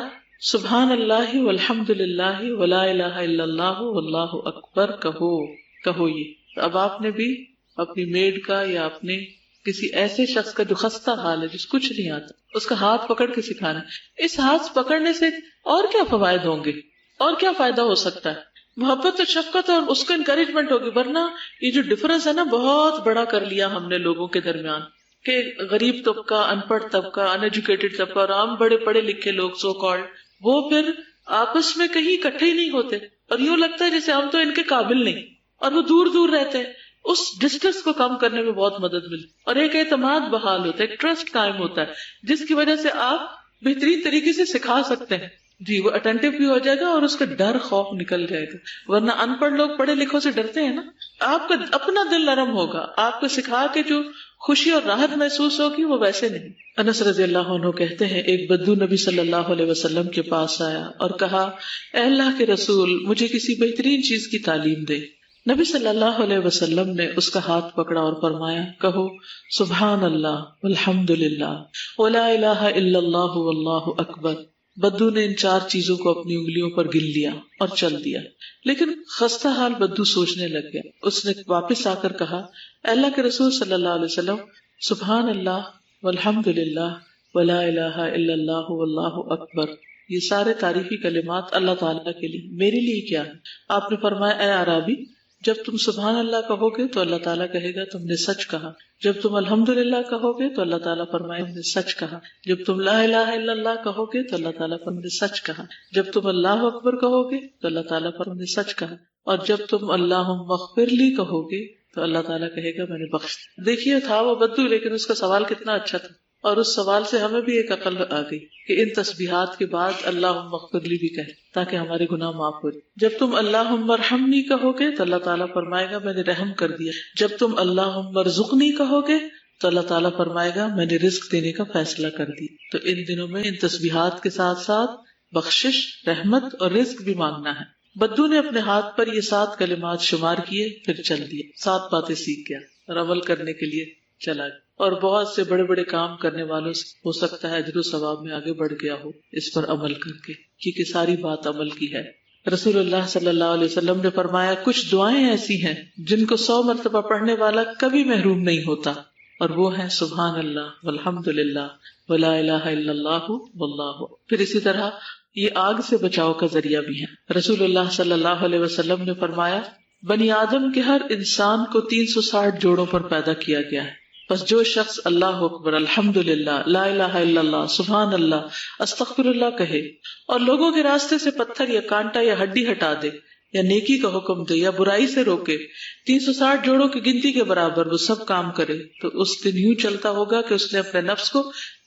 سبحان اللہ والحمد للہ ولا الہ الا اللہ واللہ اکبر کہو یہ. اب آپ نے بھی اپنی میڈ کا یا اپنے کسی ایسے شخص کا جو خستہ حال ہے، جس کچھ نہیں آتا، اس کا ہاتھ پکڑ کے سکھانا. اس ہاتھ پکڑنے سے اور کیا فوائد ہوں گے، اور کیا فائدہ ہو سکتا ہے؟ محبت اور شفقت اور اس کو انکریجمنٹ ہوگی. ورنہ یہ جو ڈفرنس ہے نا بہت بڑا کر لیا ہم نے لوگوں کے درمیان، کہ غریب طبقہ، ان پڑھ طبقہ، ان ایجوکیٹڈ طبقہ اور عام بڑے پڑھے لکھے لوگ سو کالڈ، وہ پھر آپس میں کہیں اکٹھے ہی نہیں ہوتے اور یوں لگتا ہے جیسے ہم تو ان کے قابل نہیں، اور وہ دور دور رہتے ہیں. اس ڈسٹینس کو کم کرنے میں بہت مدد ملتی اور ایک اعتماد بحال ہوتا ہے، ایک ٹرسٹ قائم ہوتا ہے جس کی وجہ سے آپ بہترین طریقے سے سکھا سکتے ہیں. جی وہ اٹینٹیو بھی ہو جائے گا اور اس کا ڈر خوف نکل جائے گا. ورنہ ان پڑھ لوگ پڑھے لکھوں سے ڈرتے ہیں نا. آپ کا اپنا دل نرم ہوگا، آپ کو سکھا کے جو خوشی اور راحت محسوس ہوگی وہ ویسے نہیں. انس رضی اللہ عنہ کہتے ہیں ایک بدو نبی صلی اللہ علیہ وسلم کے پاس آیا اور کہا اے اللہ کے رسول مجھے کسی بہترین چیز کی تعلیم دے. نبی صلی اللہ علیہ وسلم نے اس کا ہاتھ پکڑا اور فرمایا کہو سبحان اللہ والحمد للہ ولا الہ الا اللہ واللہ اکبر. بدو نے ان 4 چیزوں کو اپنی انگلیوں پر گن لیا اور چل دیا. لیکن خستہ حال بدو سوچنے لگ گیا. اس نے واپس آ کر کہا اے اللہ کے رسول صلی اللہ علیہ وسلم سبحان اللہ والحمد للہ ولا الہ الا اللہ واللہ اکبر یہ سارے تعریفی کلمات اللہ تعالیٰ کے لیے، میرے لیے کیا ہے؟ آپ نے فرمایا اے عرابی، جب تم سبحان اللہ کہو گے تو اللہ تعالیٰ کہے گا تم نے سچ کہا، جب تم الحمدللہ کہو گے تو اللہ تعالیٰ فرمائے تم نے سچ کہا، جب تم لا الہ الا اللہ کہو گے تو اللہ تعالیٰ فرمائے تم نے سچ کہا، جب تم اللہ اکبر کہو گے تو اللہ تعالیٰ فرمائے تم نے سچ کہا، اور جب تم اللہم اغفر لی کہو گے تو اللہ تعالیٰ کہے گا میں نے بخش دیا۔ دیکھیے تھا وہ بدو، لیکن اس کا سوال کتنا اچھا تھا، اور اس سوال سے ہمیں بھی ایک عقل آ گئی کہ ان تسبیحات کے بعد اللہم اغفر لی بھی کہیں تاکہ ہمارے گناہ معاف ہو جائے۔ جب تم اللہم ارحمنی کہو گے تو اللہ تعالیٰ فرمائے گا میں نے رحم کر دیا، جب تم اللہم ارزقنی کہو گے تو اللہ تعالیٰ فرمائے گا میں نے رزق دینے کا فیصلہ کر دیا۔ تو ان دنوں میں ان تسبیحات کے ساتھ ساتھ بخشش، رحمت اور رزق بھی مانگنا ہے۔ بدو نے اپنے ہاتھ پر یہ 7 کلمات شمار کیے، پھر چل دیے، 7 باتیں سیکھ گیا اور عمل کرنے کے لیے چلا گیا، اور بہت سے بڑے بڑے کام کرنے والوں سے ہو سکتا ہے اجر و ثواب میں آگے بڑھ گیا ہو اس پر عمل کر کے، کیونکہ ساری بات عمل کی ہے۔ رسول اللہ صلی اللہ علیہ وسلم نے فرمایا کچھ دعائیں ایسی ہیں جن کو 100 مرتبہ پڑھنے والا کبھی محروم نہیں ہوتا، اور وہ ہیں سبحان اللہ والحمد للہ ولا الہ الا اللہ واللہ۔ پھر اسی طرح یہ آگ سے بچاؤ کا ذریعہ بھی ہے۔ رسول اللہ صلی اللہ علیہ وسلم نے فرمایا بنی آدم کے ہر انسان کو 360 جوڑوں پر پیدا کیا گیا ہے، بس جو شخص اللہ اکبر، الحمدللہ، لا الہ الا اللہ، سبحان اللہ، استغفر اللہ کہے اور لوگوں کے راستے سے پتھر یا کانٹا یا ہڈی ہٹا دے یا نیکی کا حکم دے یا برائی سے روکے، 360 جوڑوں کی گنتی کے برابر وہ سب کام کرے، تو اس دن یوں چلتا ہوگا کہ اس نے اپنے نفس کو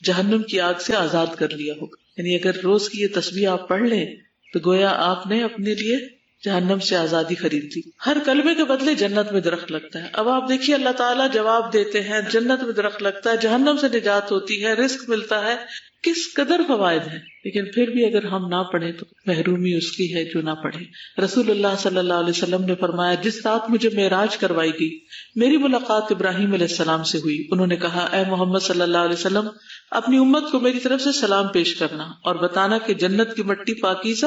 جہنم کی آگ سے آزاد کر لیا ہوگا۔ یعنی اگر روز کی یہ تسبیح آپ پڑھ لیں تو گویا آپ نے اپنے لیے جہنم سے آزادی خرید لی۔ ہر کلمے کے بدلے جنت میں درخت لگتا ہے۔ اب آپ دیکھیے اللہ تعالیٰ جواب دیتے ہیں، جنت میں درخت لگتا ہے، جہنم سے نجات ہوتی ہے، رزق ملتا ہے، کس قدر فوائد ہیں، لیکن پھر بھی اگر ہم نہ پڑھیں تو محرومی اس کی ہے جو نہ پڑھے۔ رسول اللہ صلی اللہ علیہ وسلم نے فرمایا جس رات مجھے معراج کروائی گئی میری ملاقات ابراہیم علیہ السلام سے ہوئی، انہوں نے کہا اے محمد صلی اللہ علیہ وسلم اپنی امت کو میری طرف سے سلام پیش کرنا اور بتانا کہ جنت کی مٹی پاکیزہ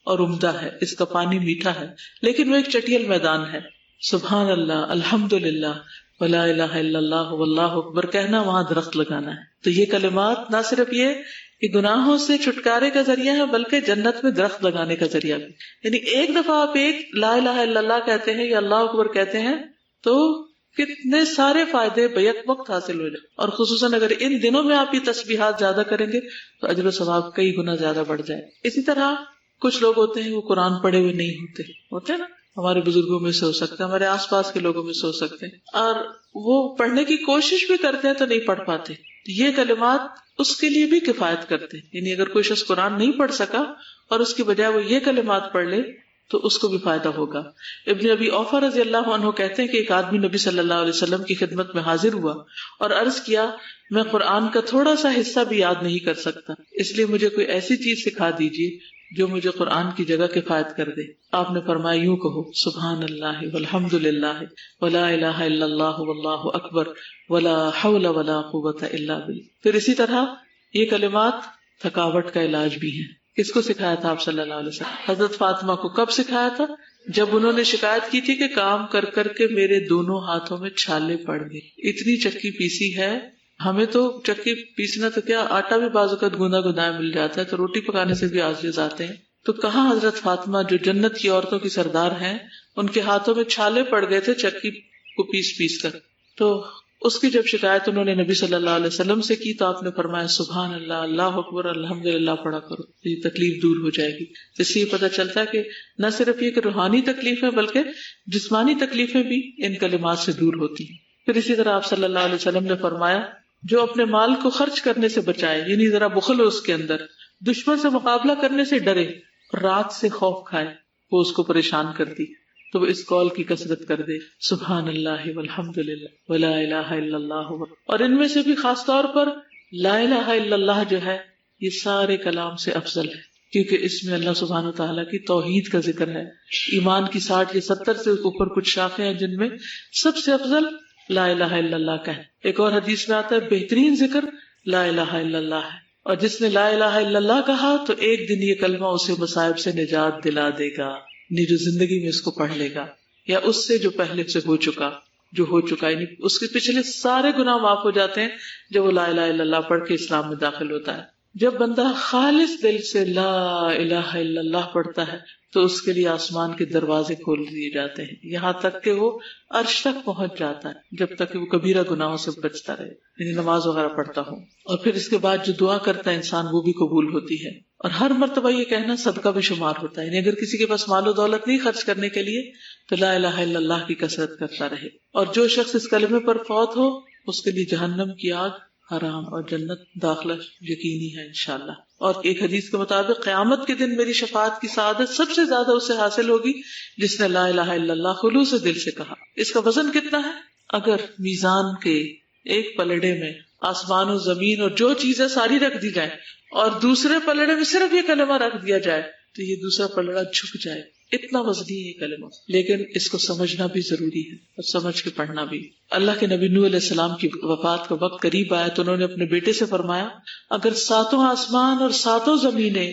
اور عمدہ ہے، اس کا پانی میٹھا ہے لیکن وہ ایک چٹیل میدان ہے۔ سبحان اللہ، الحمدللہ، ولا الہ الا اللہ واللہ اکبر کہنا، وہاں درخت لگانا ہے۔ تو یہ کلمات نہ صرف یہ کہ گناہوں سے چھٹکارے کا ذریعہ ہے بلکہ جنت میں درخت لگانے کا ذریعہ بھی۔ یعنی ایک دفعہ آپ ایک لا الہ الا اللہ کہتے ہیں یا اللہ اکبر کہتے ہیں تو کتنے سارے فائدے بیک وقت حاصل ہو جائیں، اور خصوصاً اگر ان دنوں میں آپ یہ تسبیحات زیادہ کریں گے تو اجر و ثواب کئی گنا زیادہ بڑھ جائے۔ اسی طرح کچھ لوگ ہوتے ہیں وہ قرآن پڑھے ہوئے نہیں ہوتے ہیں نا، ہمارے بزرگوں میں سے ہو سکتے ہیں، ہمارے آس پاس کے لوگوں میں سے ہو سکتے ہیں، اور وہ پڑھنے کی کوشش بھی کرتے ہیں تو نہیں پڑھ پاتے۔ یہ کلمات اس کے لیے بھی کفایت کرتے ہیں، یعنی اگر کوئی شخص قرآن نہیں پڑھ سکا اور اس کی بجائے وہ یہ کلمات پڑھ لے تو اس کو بھی فائدہ ہوگا۔ ابن ابی اوفا رضی اللہ عنہ کہتے ہیں کہ ایک آدمی نبی صلی اللہ علیہ وسلم کی خدمت میں حاضر ہوا اور عرض کیا میں قرآن کا تھوڑا سا حصہ بھی یاد نہیں کر سکتا، اس لیے مجھے کوئی ایسی چیز سکھا دیجیے جو مجھے قرآن کی جگہ کفایت کر دے۔ آپ نے فرمایا یوں کہو سبحان اللہ والحمد للہ ولا الہ الا اللہ واللہ اکبر ولا حول ولا قوت الا باللہ۔ پھر اسی طرح یہ کلمات تھکاوٹ کا علاج بھی ہیں۔ کس کو سکھایا تھا آپ صلی اللہ علیہ وسلم؟ حضرت فاطمہ کو۔ کب سکھایا تھا؟ جب انہوں نے شکایت کی تھی کہ کام کر کر کے میرے دونوں ہاتھوں میں چھالے پڑ گئے، اتنی چکی پیسی ہے، ہمیں تو چکی پیسنا تو کیا آٹا بھی بعض اوقات گونا گنایا مل جاتا ہے، تو روٹی پکانے سے بھی عاجز آتے ہیں۔ تو کہاں حضرت فاطمہ جو جنت کی عورتوں کی سردار ہیں، ان کے ہاتھوں میں چھالے پڑ گئے تھے چکی کو پیس پیس کر۔ تو اس کی جب شکایت انہوں نے نبی صلی اللہ علیہ وسلم سے کی تو آپ نے فرمایا سبحان اللہ، اللہ اکبر، الحمدللہ پڑھا کرو، یہ تکلیف دور ہو جائے گی۔ اس سے یہ پتہ چلتا ہے کہ نہ صرف یہ کہ روحانی تکلیفیں بلکہ جسمانی تکلیفیں بھی ان کلمات سے دور ہوتی ہیں۔ پھر اسی طرح آپ صلی اللہ علیہ وسلم نے فرمایا جو اپنے مال کو خرچ کرنے سے بچائے، یعنی ذرا بخل ہو اس کے اندر، دشمن سے مقابلہ کرنے سے ڈرے، رات سے خوف کھائے، وہ اس کو پریشان کرتی، تو وہ اس قول کی کثرت کر دے سبحان اللہ والحمد للہ ولا الہ الا اللہ۔ اور ان میں سے بھی خاص طور پر لا الہ الا اللہ جو ہے یہ سارے کلام سے افضل ہے، کیونکہ اس میں اللہ سبحانہ وتعالیٰ کی توحید کا ذکر ہے۔ ایمان کی 60 یا 70 سے اوپر کچھ شاخیں ہیں جن میں سب سے افضل لا الہ الا اللہ کا ہے۔ ایک اور حدیث میں آتا ہے بہترین ذکر لا الہ الا اللہ ہے، اور جس نے لا الہ الا اللہ کہا تو ایک دن یہ کلمہ اسے مصائب سے نجات دلا دے گا، یعنی جو زندگی میں اس کو پڑھ لے گا، یا اس سے جو پہلے سے ہو چکا، یعنی اس کے پچھلے سارے گناہ معاف ہو جاتے ہیں جب وہ لا الہ الا اللہ پڑھ کے اسلام میں داخل ہوتا ہے۔ جب بندہ خالص دل سے لا الہ الا اللہ پڑھتا ہے تو اس کے لیے آسمان کے دروازے کھول دیے جاتے ہیں، یہاں تک کہ وہ عرش تک پہنچ جاتا ہے، جب تک کہ وہ کبیرہ گناہوں سے بچتا رہے، یعنی نماز وغیرہ پڑھتا ہو. اور پھر اس کے بعد جو دعا کرتا ہے انسان وہ بھی قبول ہوتی ہے. اور ہر مرتبہ یہ کہنا صدقہ بھی شمار ہوتا ہے، یعنی اگر کسی کے پاس مال و دولت نہیں خرچ کرنے کے لیے تو لا الہ الا اللہ کی کثرت کرتا رہے. اور جو شخص اس کلمے پر فوت ہو اس کے لیے جہنم کی آگ حرام اور جنت داخلہ یقینی ہے انشاءاللہ. اور ایک حدیث کے مطابق قیامت کے دن میری شفاعت کی سعادت سب سے زیادہ اسے حاصل ہوگی جس نے لا الہ الا اللہ خلوص دل سے کہا. اس کا وزن کتنا ہے؟ اگر میزان کے ایک پلڑے میں آسمان و زمین اور جو چیزیں ساری رکھ دی جائیں اور دوسرے پلڑے میں صرف یہ کلمہ رکھ دیا جائے تو یہ دوسرا پلڑا جھک جائے، اتنا وزنی ہے یہ کلمہ. لیکن اس کو سمجھنا بھی ضروری ہے اور سمجھ کے پڑھنا بھی. اللہ کے نبی نوح علیہ السلام کی وفات کا وقت قریب آیا تو انہوں نے اپنے بیٹے سے فرمایا اگر 7 آسمان اور 7 زمینیں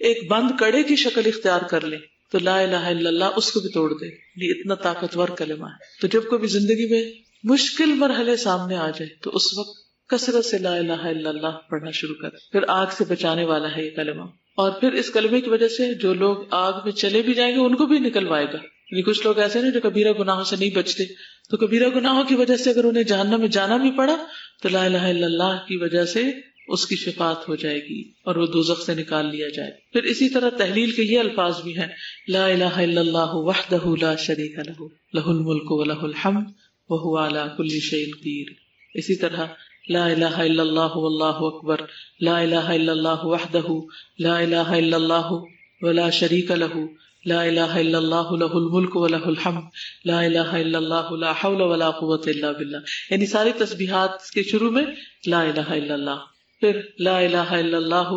ایک بند کڑے کی شکل اختیار کر لیں تو لا الہ الا اللہ اس کو بھی توڑ دے. یہ اتنا طاقتور کلمہ ہے. تو جب کبھی زندگی میں مشکل مرحلے سامنے آ جائے تو اس وقت کثرت سے لا الہ الا اللہ پڑھنا شروع کر. پھر آگ سے بچانے والا ہے یہ کلمہ. اور پھر اس کلمے کی وجہ سے جو لوگ آگ میں چلے بھی جائیں گے ان کو بھی نکلوائے گا. یعنی کچھ لوگ ایسے نہیں جو کبیرہ گناہوں سے نہیں بچتے، تو کبیرہ گناہوں کی وجہ سے اگر انہیں جہنم میں جانا بھی پڑا تو لا الہ الا اللہ کی وجہ سے اس کی شفاعت ہو جائے گی اور وہ دوزخ سے نکال لیا جائے. پھر اسی طرح تحلیل کے یہ الفاظ بھی ہیں لا الہ الا اللہ وحدہ لا شریک لہ لہ الملک ولہ الحمد وہو علی کل شیء قدیر. اسی طرح لا الہ الا اللہ واللہ اکبر، لا الہ الا اللہ وحدہ لا الہ الا اللہ ولا شریک لہ، لا الہ الا اللہ لہ الملک ولہ الحمد، لا الہ الا اللہ لا حول ولا قوۃ الا باللہ. یعنی ساری تسبیحات کے شروع میں لا الہ الا اللہ، پھر لا الہ الا اللہ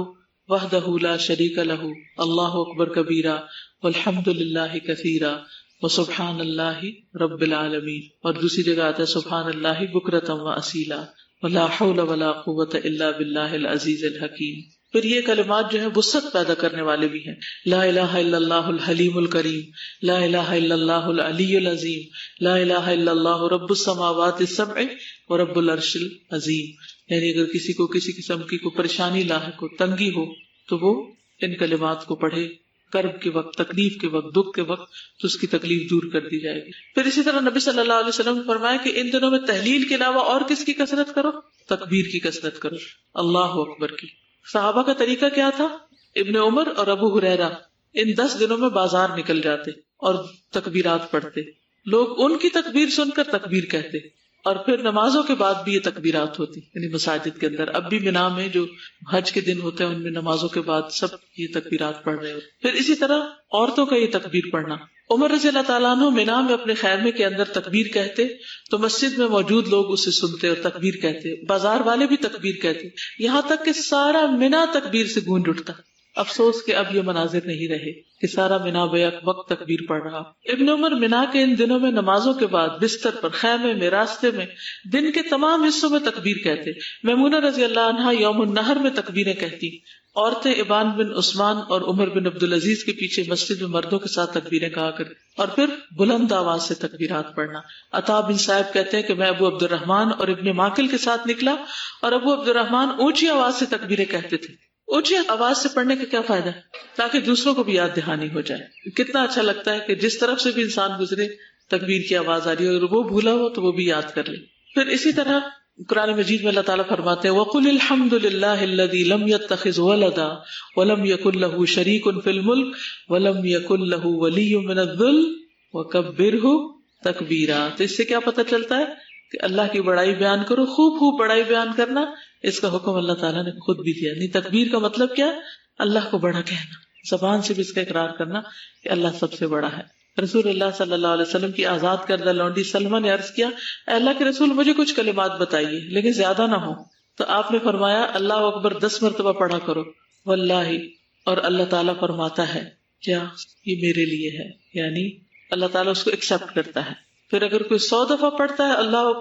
وحدہ لا شریک لہ اللہ اکبر کبیرہ والحمد للہ کثیرا وسبحان اللہ رب العالمین. اور دوسری جگہ آتا ہے سبحان اللہ بکرۃ واصیلا ولا حول ولا قوۃ الا باللہ العزیز الحکیم. پھر یہ کلمات جو ہیں وسعت پیدا کرنے والے بھی ہیں. لا الہ الا اللہ الحلیم الکریم، لا الہ الا اللہ العلی العظیم، لا الہ الا اللہ رب السماوات السبع ورب العرش العظیم. یعنی اگر کسی کو کسی قسم کی کوئی پریشانی لاحق ہو، تنگی ہو، تو وہ ان کلمات کو پڑھے. کرب کے وقت، تکلیف کے وقت، دکھ کے وقت تو اس کی تکلیف دور کر دی جائے گی. پھر اسی طرح نبی صلی اللہ علیہ وسلم نے فرمایا کہ ان دنوں میں تحلیل کے علاوہ اور کس کی کثرت کرو؟ تکبیر کی کثرت کرو، اللہ اکبر کی. صحابہ کا طریقہ کیا تھا؟ ابن عمر اور ابو ہریرہ ان 10 دنوں میں بازار نکل جاتے اور تکبیرات پڑھتے. لوگ ان کی تکبیر سن کر تکبیر کہتے، اور پھر نمازوں کے بعد بھی یہ تکبیرات ہوتی، یعنی مساجد کے اندر. اب بھی مینا میں جو حج کے دن ہوتے ہیں ان میں نمازوں کے بعد سب یہ تکبیرات پڑھ رہے ہوتے. پھر اسی طرح عورتوں کا یہ تکبیر پڑھنا. عمر رضی اللہ تعالیٰ عنہ مینا میں اپنے خیمے کے اندر تکبیر کہتے تو مسجد میں موجود لوگ اسے سنتے اور تکبیر کہتے، بازار والے بھی تکبیر کہتے، یہاں تک کہ سارا مینا تکبیر سے گونج اٹھتا. افسوس کہ اب یہ مناظر نہیں رہے کہ سارا مینا بیک وقت تکبیر پڑھ رہا. ابن عمر مینا کے ان دنوں میں نمازوں کے بعد بستر پر، خیمے میں، راستے میں، دن کے تمام حصوں میں تکبیر کہتے. میمونہ رضی اللہ عنہا یوم النہر میں تکبیریں کہتی. عورتیں ابان بن عثمان اور عمر بن عبدالعزیز کے پیچھے مسجد میں مردوں کے ساتھ تکبیریں کہا کرتی. اور پھر بلند آواز سے تکبیرات پڑھنا. عطا بن صاحب کہتے ہیں کہ میں ابو عبد الرحمن اور ابن ماکل کے ساتھ نکلا اور ابو عبد الرحمن اونچی آواز سے تکبیریں کہتے تھے. اونچی آواز سے پڑھنے کا کیا فائدہ ہے؟ تاکہ دوسروں کو بھی یاد دہانی ہو جائے. کتنا اچھا لگتا ہے کہ جس طرف سے بھی انسان گزرے تکبیر کی آواز آ رہی ہے، اگر وہ بھولا ہو تو وہ بھی یاد کر لے. پھر اسی طرح قرآن مجید میں اللہ تعالیٰ فرماتے ہیں وَقُلِ الْحَمْدُ لِلَّهِ الَّذِي لَمْ يَتَّخِذْ وَلَدًا وَلَمْ يَكُنْ لَهُ شَرِيكٌ فِي الْمُلْكِ وَلَمْ يَكُنْ لَهُ وَلِيٌّ مِّنَ الذُّلِّ وَكَبِّرْهُ تَكْبِيرًا. تو اس سے کیا پتہ چلتا ہے کہ اللہ کی بڑائی بیان کرو. خوب بڑائی بیان کرنا اس کا حکم اللہ تعالیٰ نے خود بھی دیا. نہیں، تکبیر کا مطلب کیا؟ اللہ کو بڑا کہنا، زبان سے بھی اس کا اقرار کرنا کہ اللہ سب سے بڑا ہے. رسول اللہ صلی اللہ علیہ وسلم کی آزاد کردہ لونڈی سلمہ نے عرض کیا اے اللہ کے رسول مجھے کچھ کلمات بتائیے لیکن زیادہ نہ ہو. تو آپ نے فرمایا اللہ اکبر 10 مرتبہ پڑھا کرو. واللہ، اور اللہ تعالیٰ فرماتا ہے کیا یہ میرے لیے ہے، یعنی اللہ تعالیٰ اس کو ایکسپٹ کرتا ہے. پھر اگر کوئی 100 دفعہ پڑھتا ہے اللہ